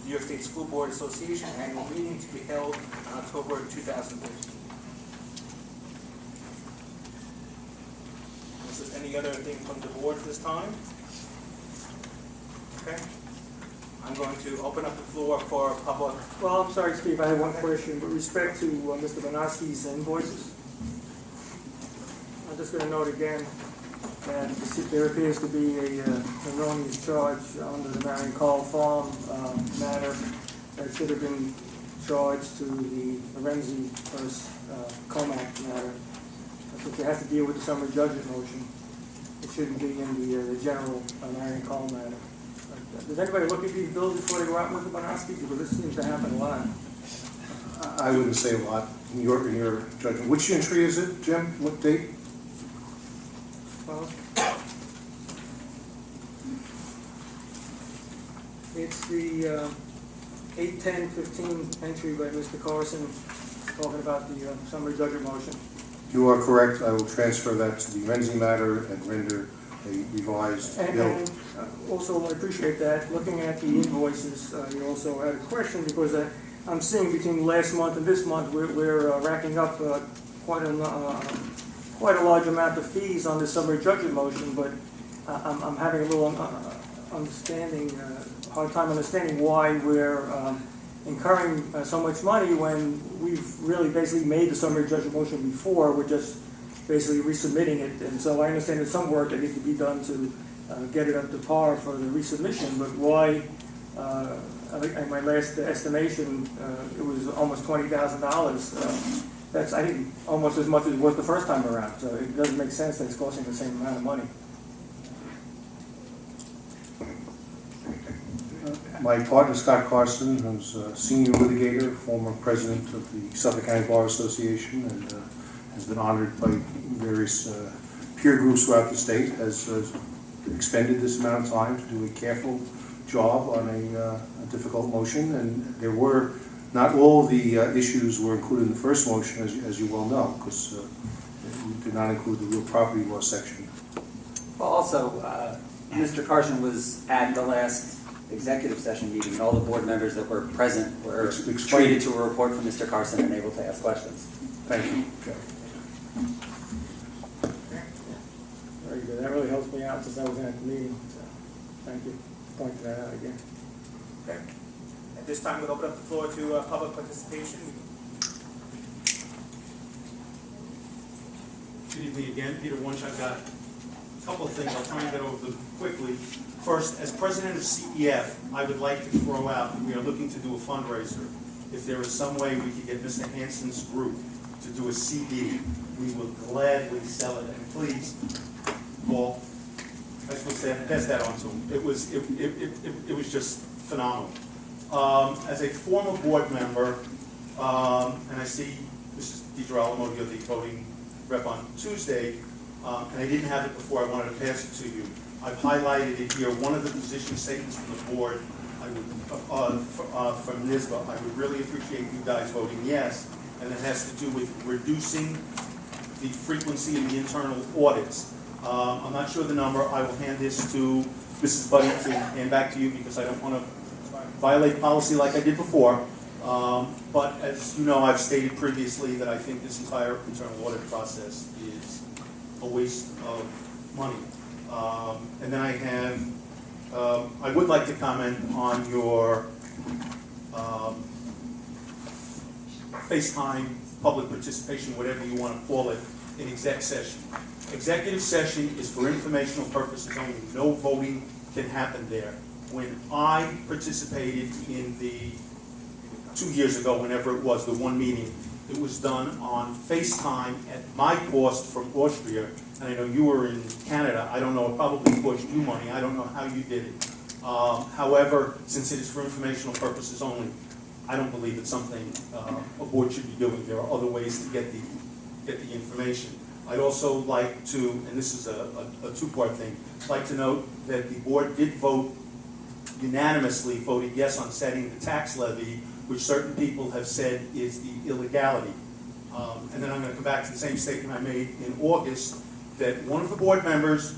New York State School Board Association annual meeting to be held on October 2015. Is there any other thing from the board at this time? Okay. I'm going to open up the floor for public. Well, I'm sorry, Steve, I have one question with respect to Mr. Bonoski's invoices. I'm just going to note again that there appears to be a erroneous charge under the Marion Call Farm matter that should have been charged to the Renzi versus Commack matter. Since it has to deal with the summary judgment motion, it shouldn't be in the general Marion Call matter. Does anybody look at these bills before they go out with the Bonoski? Because this seems to happen a lot. I wouldn't say a lot in your judgment. Which entry is it, Jim? What date? Well, it's the 8/10/15 entry by Mr. Carson talking about the summary judgment motion. You are correct. I will transfer that to the Renzi matter and render a revised bill. And also, I appreciate that. Looking at the invoices, you also had a question because I'm seeing between last month and this month we're racking up quite a large amount of fees on the summary judgment motion, but I'm having a little hard time understanding why we're incurring so much money when we've really basically made the summary judgment motion before. We're just basically resubmitting it, and so I understand there's some work that needs to be done to get it up to par for the resubmission, but why, in my last estimation, it was almost $20,000. That's, I think, almost as much as it was the first time around, so it doesn't make sense that it's costing the same amount of money. My partner, Scott Carson, who's a senior litigator, former president of the Suffolk County Bar Association, and has been honored by various peer groups throughout the state, has expended this amount of time to do a careful job on a difficult motion, and there were, not all the issues were included in the first motion, as you well know, because we did not include the real property law section. Well, also, Mr. Carson was at the last executive session meeting, and all the board members that were present were treated to a report from Mr. Carson and able to ask questions. Thank you. Very good. That really helps me out since I wasn't at the meeting, so thank you for pointing that out again. Okay. At this time, we'll open up the floor to public participation. Good evening again, Peter Wunsch. I've got a couple of things. I'll try and get over them quickly. First, as president of CEF, I would like to throw out that we are looking to do a fundraiser. If there is some way we could get Mr. Hansen's group to do a CD, we would gladly sell it. And please, Paul, I suppose pass that on to him. It was just phenomenal. As a former board member, and I see Mrs. DiGirolamo, you're the voting rep on Tuesday, and I didn't have it before, I wanted to pass it to you. I've highlighted it here. One of the position statements from the board, from NISBA, I would really appreciate you guys voting yes, and it has to do with reducing the frequency of the internal audits. I'm not sure the number. I will hand this to Mrs. Buddy to hand back to you because I don't want to violate policy like I did before. But as you know, I've stated previously that I think this entire internal audit process is a waste of money. And then I have, I would like to comment on your FaceTime, public participation, whatever you want to call it, in exec session. Executive session is for informational purposes only. No voting can happen there. When I participated in the 2 years ago, whenever it was, the one meeting, it was done on FaceTime at my cost from Austria, and I know you were in Canada. I don't know, it probably cost you money. I don't know how you did it. However, since it is for informational purposes only, I don't believe it's something a board should be doing. There are other ways to get the information. I'd also like to, and this is a two-part thing, like to note that the board did vote unanimously, voted yes on setting the tax levy, which certain people have said is the illegality. And then I'm going to come back to the same statement I made in August, that one of the board members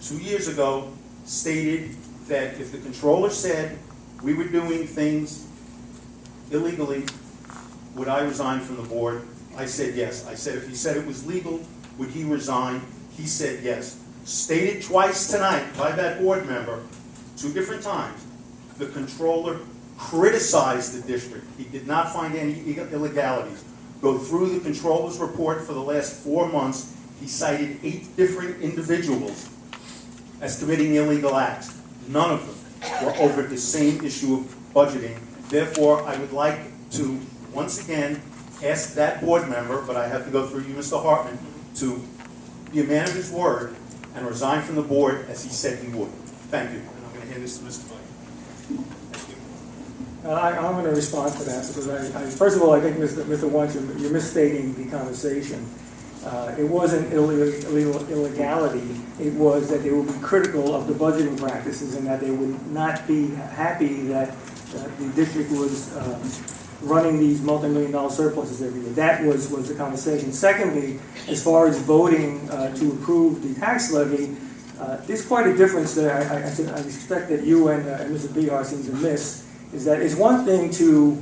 2 years ago stated that if the controller said we were doing things illegally, would I resign from the board? I said yes. I said if he said it was legal, would he resign? He said yes. Stated twice tonight by that board member, 2 different times, the controller criticized the district. He did not find any illegalities. Go through the controller's report for the last 4 months. He cited 8 different individuals as committing illegal acts. None of them were over the same issue of budgeting. Therefore, I would like to, once again, ask that board member, but I have to go through you, Mr. Hartman, to be a man of his word and resign from the board as he said he would. Thank you. And I'm going to hand this to Mr. Clay. Thank you. I'm going to respond to that because first of all, I think, Mr. Wunsch, you're misstating the conversation. It wasn't illegality. It was that they would be critical of the budgeting practices and that they would not be happy that the district was running these multi-million-dollar surpluses every year. That was the conversation. Secondly, as far as voting to approve the tax levy, there's quite a difference there. I expect that you and Mr. Behar seem to miss, is that it's one thing to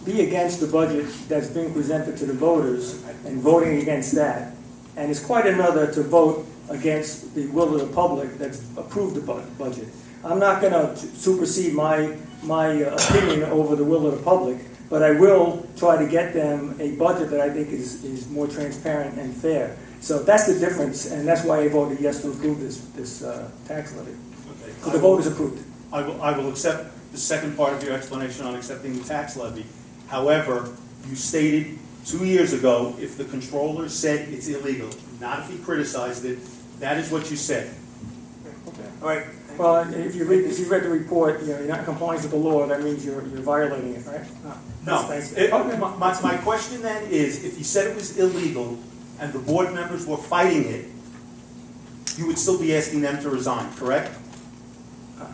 be against the budget that's being presented to the voters and voting against that, and it's quite another to vote against the will of the public that's approved the budget. I'm not going to supersede my opinion over the will of the public, but I will try to get them a budget that I think is more transparent and fair. So that's the difference, and that's why I voted yes to approve this tax levy. Okay. So the vote is approved. I will accept the second part of your explanation on accepting the tax levy. However, you stated 2 years ago, if the controller said it's illegal, not if he criticized it, that is what you said. Okay. All right. Well, if you read the report, you're not in compliance with the law, that means you're violating it, right? No. Okay. My question then is, if he said it was illegal and the board members were fighting it, you would still be asking them to resign, correct?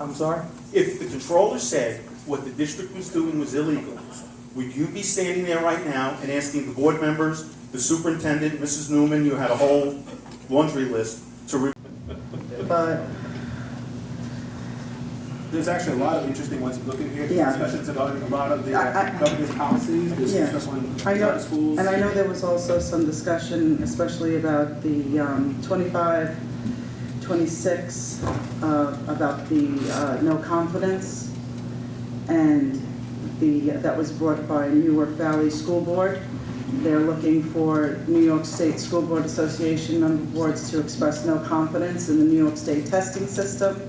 I'm sorry? If the controller said what the district was doing was illegal, would you be standing there right now and asking the board members, the superintendent, Mrs. Newman, you had a whole laundry list, to... But There's actually a lot of interesting ones to look at here. Yeah. Discussions about a lot of the governor's policies. There's Yeah. discussion on I know, charter schools. and I know there was also some discussion, especially about the 25, 26, about the no confidence, and that was brought by Newark Valley School Board. They're looking for New York State School Board Association member boards to express no confidence in the New York State testing system,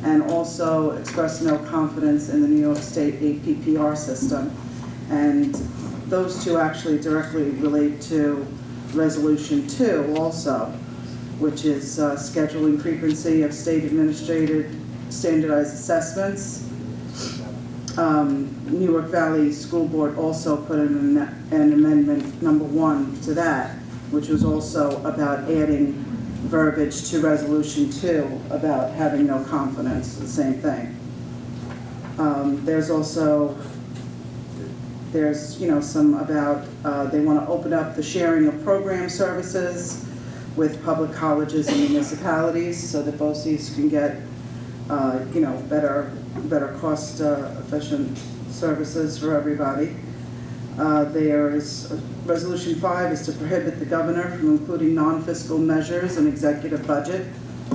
and also express no confidence in the New York State APPR system. And those two actually directly relate to Resolution 2 also, which is scheduling frequency of state administrated standardized assessments. Newark Valley School Board also put in an amendment number 1 to that, which was also about adding verbiage to Resolution 2 about having no confidence, the same thing. There's also, some about, they want to open up the sharing of program services with public colleges and municipalities so that BOCES can get, better cost efficient services for everybody. There is, Resolution 5 is to prohibit the governor from including non-fiscal measures in executive budget,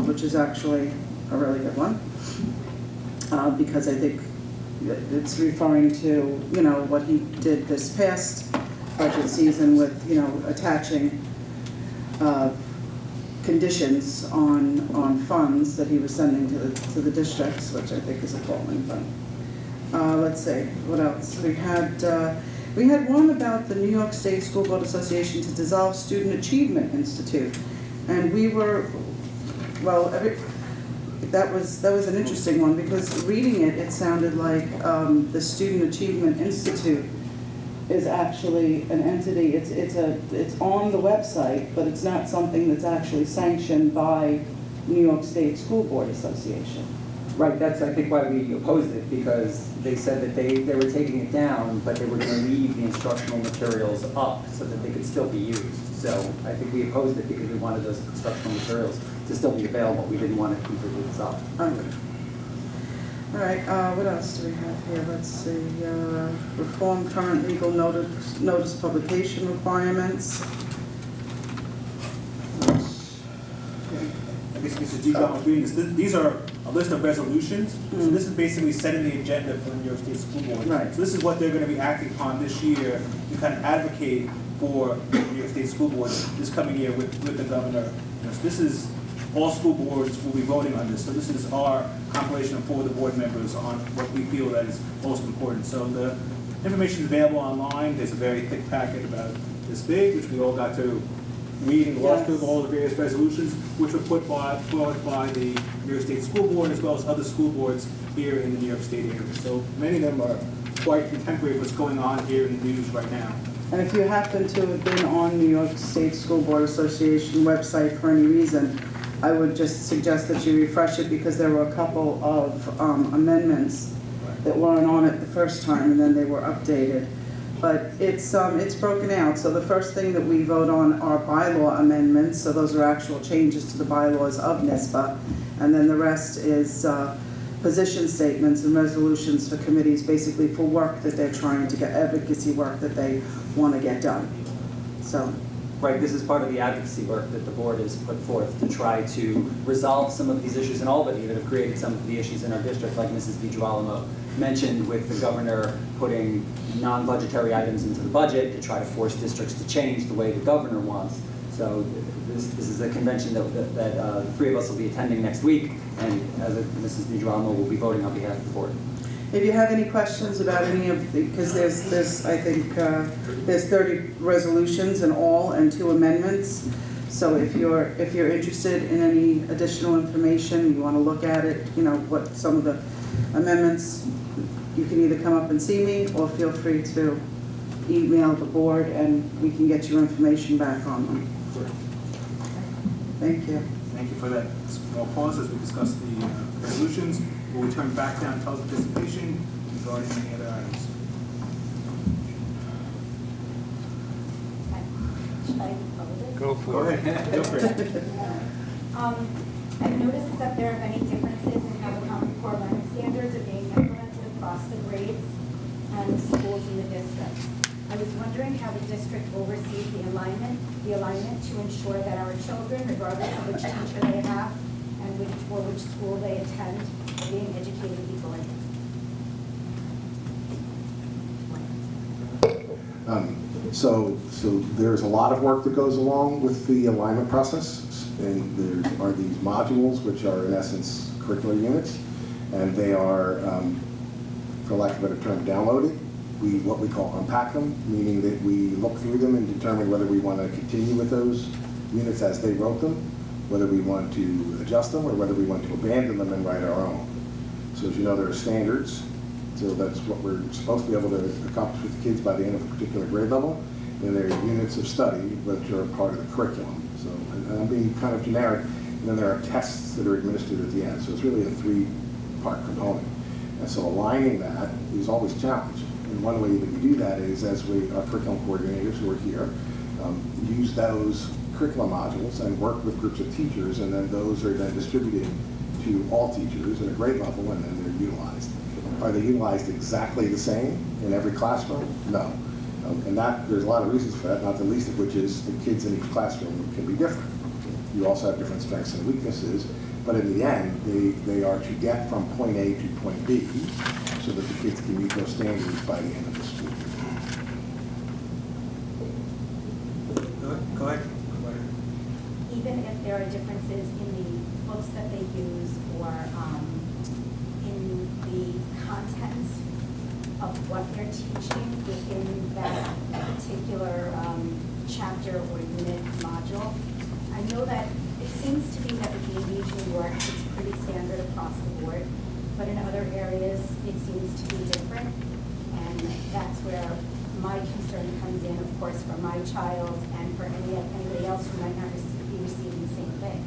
which is actually a really good one, because I think it's referring to, you know, what he did this past budget season with, you know, attaching conditions on funds that he was sending to the districts, which I think is appalling, but let's see, what else? We had one about the New York State School Board Association to dissolve Student Achievement Institute, and we were, well, that was an interesting one, because reading it, it sounded like the Student Achievement Institute is actually an entity. It's on the website, but it's not something that's actually sanctioned by New York State School Board Association. Right, that's, I think, why we opposed it, because they said that they were taking it down, but they were going to leave the instructional materials up so that they could still be used. So I think we opposed it because we wanted those instructional materials to still be available. We didn't want it completely dissolved. Okay. All right, what else do we have here? Let's see, reform current legal notice publication requirements. I guess Mr. Deacon was reading this. These are a list of resolutions. So this is basically setting the agenda for the New York State School Board. Right. So this is what they're going to be acting upon this year to kind of advocate for the New York State School Board this coming year with the governor. You know, so this is, all school boards will be voting on this. So this is our compilation for the board members on what we feel that is most important. So the information is available online. There's a very thick packet about this big, which we all got to read and walk through all the various resolutions, which were put forward by the New York State School Board as well as other school boards here in the New York State area. So many of them are quite contemporary with what's going on here in the news right now. And if you happen to have been on New York State School Board Association website for any reason, I would just suggest that you refresh it, because there were a couple of amendments that weren't on it the first time, and then they were updated. But it's broken out. So the first thing that we vote on are bylaw amendments. So those are actual changes to the bylaws of NISBA. And then the rest is position statements and resolutions for committees, basically for work that they're trying to get, advocacy work that they want to get done. So. Right, this is part of the advocacy work that the board has put forth to try to resolve some of these issues in Albany that have created some of the issues in our district, like Mrs. DiGirolamo mentioned, with the governor putting non-budgetary items into the budget to try to force districts to change the way the governor wants. So this is a convention that the three of us will be attending next week, and as Mrs. DiGirolamo will be voting on behalf of the board. If you have any questions about any of the, because there's I think there's 30 resolutions in all and 2 amendments. So if you're interested in any additional information, you want to look at it, you know, what some of the amendments, you can either come up and see me, or feel free to email the board and we can get your information back on them. Thank you. Thank you for that small pause as we discuss the resolutions. We'll return back down to public participation regarding any other items. Should I follow this? Go for it. Go for it. I've noticed that there are many differences in how the Common Core learning standards are being implemented across the grades and the schools in the district. I was wondering how the district oversees the alignment to ensure that our children, regardless of which teacher they have and which school they attend, are being educated equally. So there's a lot of work that goes along with the alignment process, and there are these modules, which are in essence curricular units, and they are, for lack of a better term, downloaded. We what we call unpack them, meaning that we look through them and determine whether we want to continue with those units as they wrote them, whether we want to adjust them, or whether we want to abandon them and write our own. So as you know, there are standards. So that's what we're supposed to be able to accomplish with the kids by the end of a particular grade level. Then there are units of study, which are part of the curriculum. So, and I'm being kind of generic. And then there are tests that are administered at the end. So it's really a 3-part component. And so aligning that is always challenging. And one way that we do that is, as our curriculum coordinators who are here, use those curriculum modules and work with groups of teachers, and then those are then distributed to all teachers at a grade level, and then they're utilized. Are they utilized exactly the same in every classroom? No. And there's a lot of reasons for that, not the least of which is the kids in each classroom can be different. You also have different strengths and weaknesses, But in the end, they are to get from point A to point B so that the kids can meet those standards by the end of the school year. Go ahead. Even if there are differences in the books that they use or in the content of what they're teaching within that particular chapter or unit module, I know that it seems to be that with the engagement work, it's pretty standard across the board, but in other areas, it seems to be different. And that's where my concern comes in, of course, for my child and for anybody else who might not be receiving the same thing.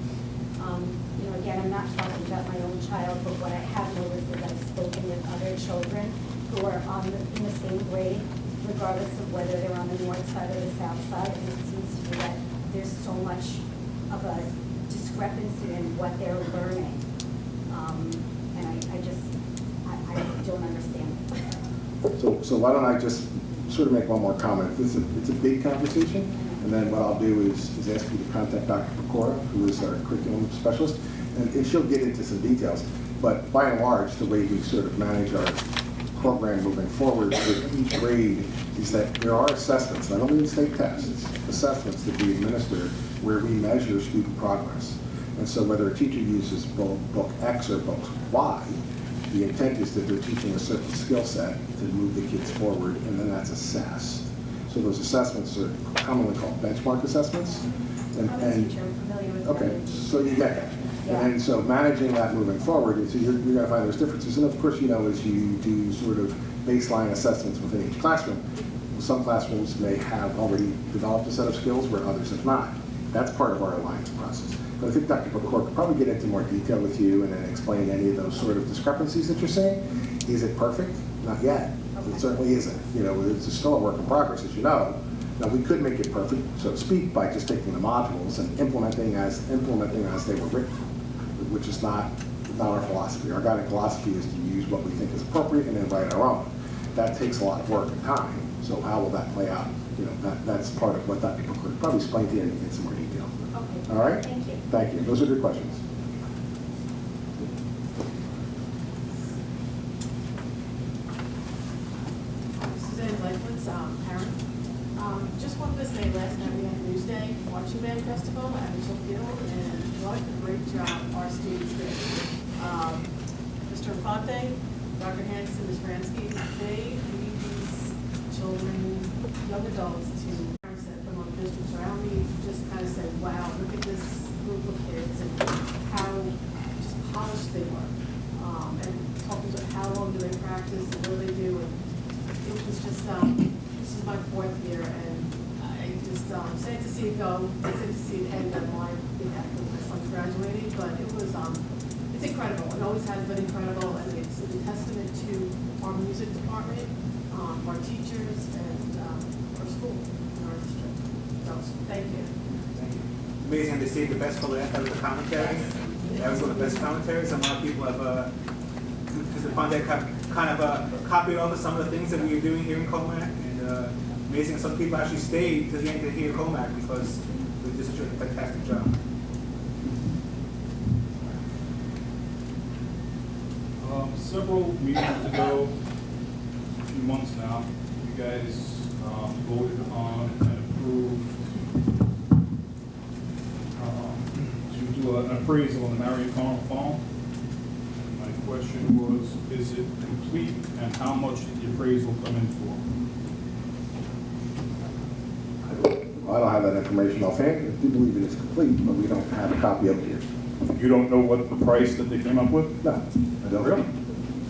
Again, I'm not talking about my own child, but what I have noticed is I've spoken with other children who are in the same grade, regardless of whether they're on the north side or the south side, and it seems to me that there's so much of a discrepancy in what they're learning. And I don't understand it. So why don't I just sort of make one more comment. It's a big conversation, and then what I'll do is ask you to contact Dr. Pecora, who is our curriculum specialist, and she'll get into some details. But by and large, the way we sort of manage our program moving forward with each grade is that there are assessments, not only in state tests, assessments that we administer where we measure student progress. And so whether a teacher uses book X or book Y, the intent is that they're teaching a certain skill set to move the kids forward, and then that's assessed. So those assessments are commonly called benchmark assessments. I'm a teacher, I'm familiar with Okay, that. so you get that. Yeah. And so managing that moving forward, so you're going to find those differences. And of course, as you do sort of baseline assessments within each classroom, some classrooms may have already developed a set of skills where others have not. That's part of our alliance process. But I think Dr. Pecora could probably get into more detail with you and then explain any of those sort of discrepancies that you're seeing. Is it perfect? Not yet. Okay. It certainly isn't. It's still a work in progress, as you know. Now, we could make it perfect, so to speak, by just taking the modules and implementing as they were written, which is not our philosophy. Our guiding philosophy is to use what we think is appropriate and then write our own. That takes a lot of work and time. So how will that play out? That's part of what Dr. Pecora could probably explain to you in some more detail. Okay. All right? Thank you. Thank you. Those are good questions. Suzanne Blakewood's parent. Just wanted to say, last night we had a News Day Marching Band Festival at Mitchell Field, and what a great job our students did. Mr. Infante, Dr. Hanson, Ms. Fransky, they lead these children, young adults, to parents that from other districts around me just kind of say, wow, look at this group of kids and how just polished they were. And talking about how long do they practice and what do they do. And it was just, this is my 4th year, and I just, sad to see it go, sad to see it end. I know I did that when my son's graduating, but it was, it's incredible. It always has been incredible, and it's a testament to our music department, our teachers, and our school in our district. So, thank you. Amazing, they saved the best for last out of the commentary. That was one of the best commentaries. And a lot of people have, because the content kind of copied over some of the things that we were doing here in Commack. And amazing, some people actually stayed to the end to hear Commack because we did such a fantastic job. Several meetings ago, a few months now, you guys voted on and approved to do an appraisal on the Marion Carmel Farm. My question was, is it complete, and how much did the appraisal come in for? I don't have that information offhand. I do believe it is complete, but we don't have a copy of it here. You don't know what the price that they came up with? No, I don't. Really?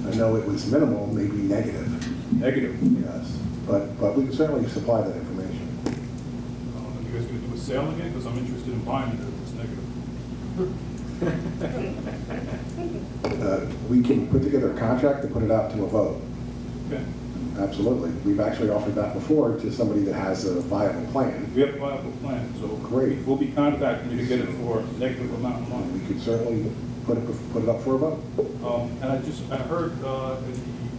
I know it was minimal, maybe negative. Negative. Yes, but we can certainly supply that information. Are you guys going to do a sale again? Because I'm interested in buying it if it's negative. We can put together a contract and put it out to a vote. Okay. Absolutely. We've actually offered that before to somebody that has a viable plan. We have a viable plan, so Great. we'll be contacting you to get it for a negative amount of money. We could certainly put it up for a vote. And I heard in the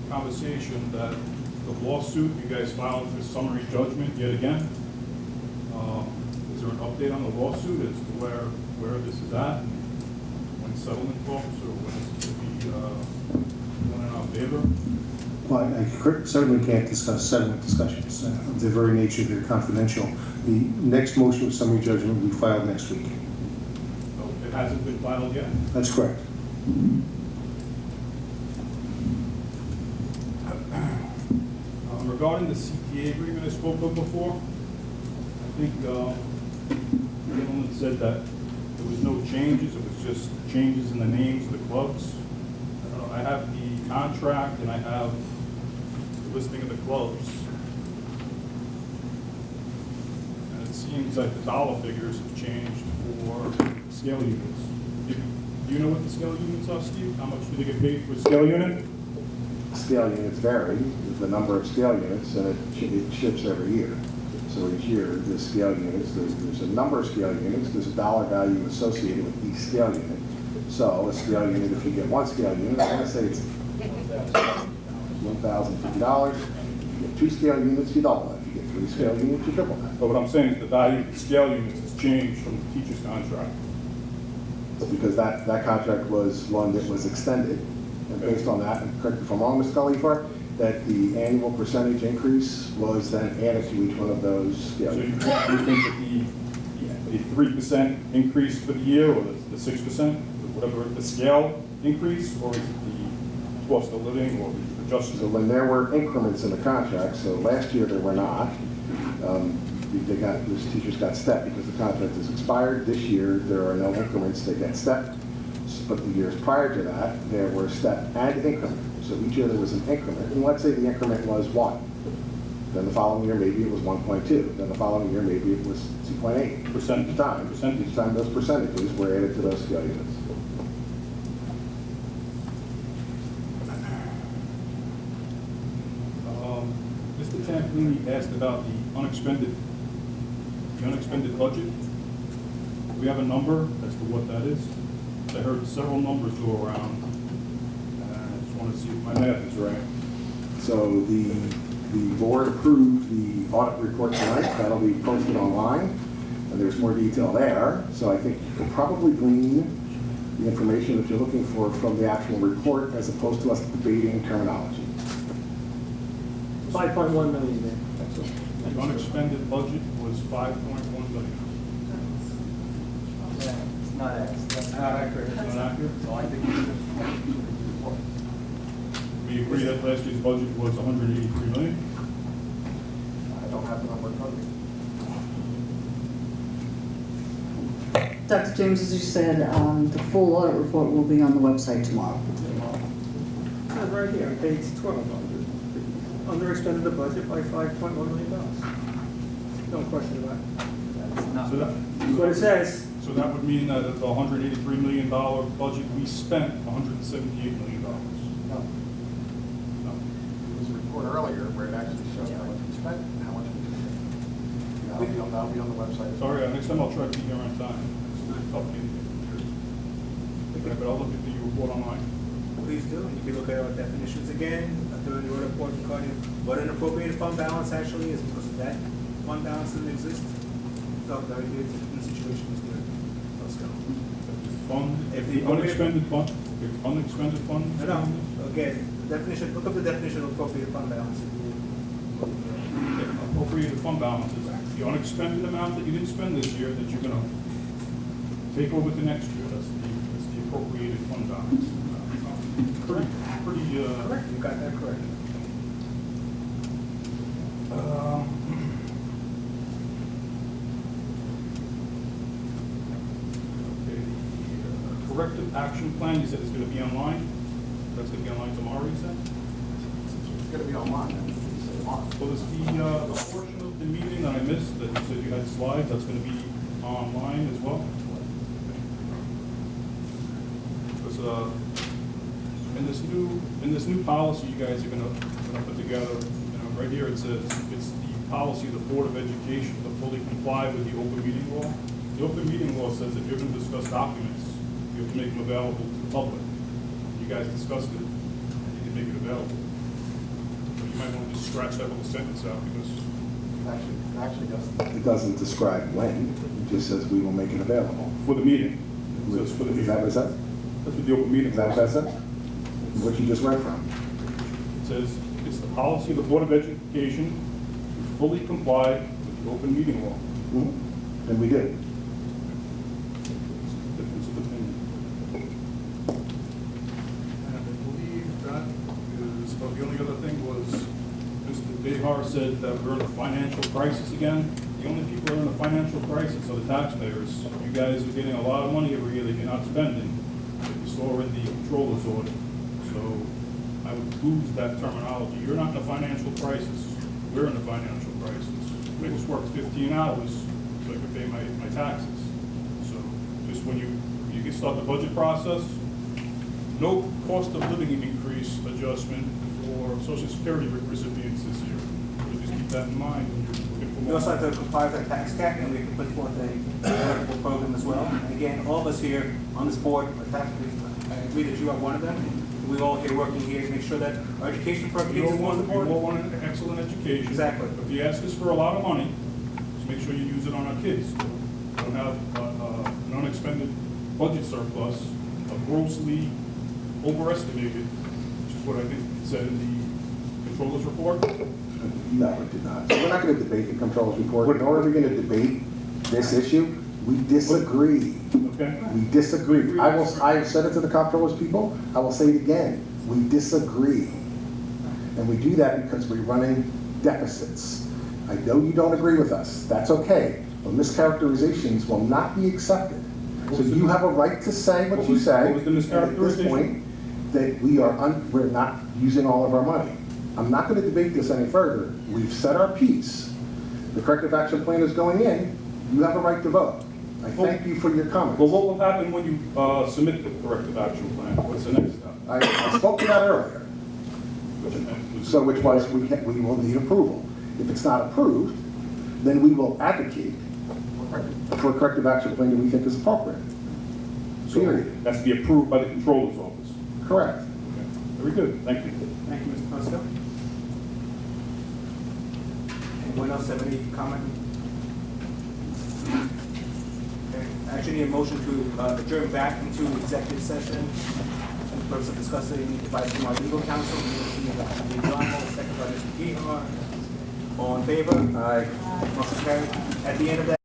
conversation that the lawsuit you guys filed for summary judgment yet again. Is there an update on the lawsuit as to where this is at? When in settlement talks, or when it's to be, going in our favor? Well, I certainly can't discuss settlement discussions. Of their very nature, they're confidential. The next motion of summary judgment will be filed next week. So it hasn't been filed yet? That's correct. Regarding the CTA agreement I spoke of before, I think the gentleman said that there was no changes, it was just changes in the names of the clubs. I have the contract and I have the listing of the clubs. And it seems like the dollar figures have changed for scale units. Do you know what the scale units are, Steve? How much do they get paid for a scale unit? Scale units vary, the number of scale units, and it shifts every year. So each year, the scale units, there's a number of scale units, there's a dollar value associated with each scale unit. So a scale unit, if you get one scale unit, I'm going to say it's $1,050. You get two scale units, you double that. If you get three scale units, you triple that. But what I'm saying is the value of the scale units has changed from the teacher's contract. Because that contract was one that was extended. And based on that, and correct me if I'm wrong, Mr. Khalifa, that the annual percentage increase was then added to each one of those scale So you units. think that the 3% increase for the year, or the 6%, whatever, the scale increase, or is it the cost of living, or the So adjustment? when there were increments in the contract, so last year there were not, those teachers got stepped because the contract is expired. This year, there are no increments, they get stepped. But the years prior to that, there were step and increment. So each year there was an increment, and let's say the increment was 1. Then the following year, maybe it was 1.2. Then the following year, maybe it was 2.8. Percentage? Each time those percentages were added to those scale units. Mr. Tamplini asked about the unexpended budget. Do we have a number as to what that is? I heard several numbers go around, and I just want to see if my math is right. So the board approved the audit report tonight. That'll be posted online, and there's more detail there. So I think you could probably glean the information that you're looking for from the actual report, as opposed to us debating terminology. 5.1 million there. That's all. The unexpended budget was $5.1 million. It's not asked. That's not accurate. It's not accurate? So I think we should report. We agree that last year's budget was $183 million. I don't have the number in front of me. Dr. James, as you said, the full audit report will be on the website tomorrow. Right here, on page 12, underextended the budget by $5.1 million. No question about it. So That's what it says. So that would mean that of the $183 million budget, we spent $178 million. No. No. There was a report earlier where it actually showed how much we spent and how much we didn't. That'll be on the website. Sorry, next time I'll try to be here on time. It's really tough getting here. Okay, but I'll look at the report online. Please do. You can look at our definitions again, during the audit report regarding what an appropriated fund balance actually is, because of that fund balance doesn't exist. So very good in the situation is good. Let's go. If the unexpended fund, No, again, the definition, look up the definition of appropriated fund balance. appropriated fund balance is the unexpended amount that you didn't spend this year that you're gonna take over to next year. That's the appropriated fund balance. Pretty, Correct, you got that correct. Okay, the corrective action plan, you said it's gonna be online? That's gonna be online tomorrow, you said? It's gonna be online, and it's tomorrow. So is the portion of the meeting that I missed, that you said you had slides, that's gonna be online as well? Because, in this new policy you guys are gonna put together, right here it says, it's the policy of the Board of Education to fully comply with the open meeting law. The open meeting law says that you're gonna discuss documents, you have to make them available to the public. You guys discussed it, and you can make it available. But you might want to just scratch that little sentence out, because Actually doesn't. It doesn't describe when, it just says we will make it available. for the meeting. It says for the Is that what meeting. it says? That's what the open meeting Is that law what that says. says? What you just read from? It says, it's the policy of the Board of Education to fully comply with the open meeting law. And we did. Difference of opinion. And I believe that is, but the only other thing was, Mr. Behar said that we're in a financial crisis again. The only people that are in a financial crisis are the taxpayers. You guys are getting a lot of money every year that you're not spending, that you saw in the controller's order. So I would lose that terminology. You're not in a financial crisis. We're in a financial crisis. I just worked 15 hours so I could pay my taxes. So just when you can start the budget process, no cost of living increase adjustment for Social Security recipients this year. So just keep that in mind when you're looking for We more. also have to comply with our tax cap, and we have to put forth a charitable program as well. And again, all of us here on this board are taxpayers. I agree that you are one of them. We all here working here to make sure that our education program You is all more want, you important. all want an excellent education. Exactly. If you ask us for a lot of money, just make sure you use it on our kids. Don't have an unexpended budget surplus, grossly overestimated, which is what I think it said in the controller's report. No, it did not. So we're not going to debate the controller's report. In order we're going to debate this issue, we disagree. Okay? We disagree. I said it to the comptroller's people. I will say it again. We disagree. And we do that because we're running deficits. I know you don't agree with us. That's okay. But mischaracterizations will not be accepted. So you have a right to say what you say. What was the And at this mischaracterization? point, that we're not using all of our money. I'm not going to debate this any further. We've said our piece. The corrective action plan is going in. You have a right to vote. I thank you for your comments. Well, what will happen when you submit the corrective action plan? What's the next step? I spoke to that earlier. So which was, we will need approval. If it's not approved, then we will advocate for a corrective action plan that we think is appropriate. Period. That's to be approved by the controller's office. Correct. Okay. Very good. Thank you. Thank you, Mr. Fusco. Anyone else have any comment? Okay. I actually need a motion to adjourn back into executive session for the purpose of discussing advice from our legal counsel. Second by Mr. Behar. All in favor? Aye. Motion carried. At the end of that.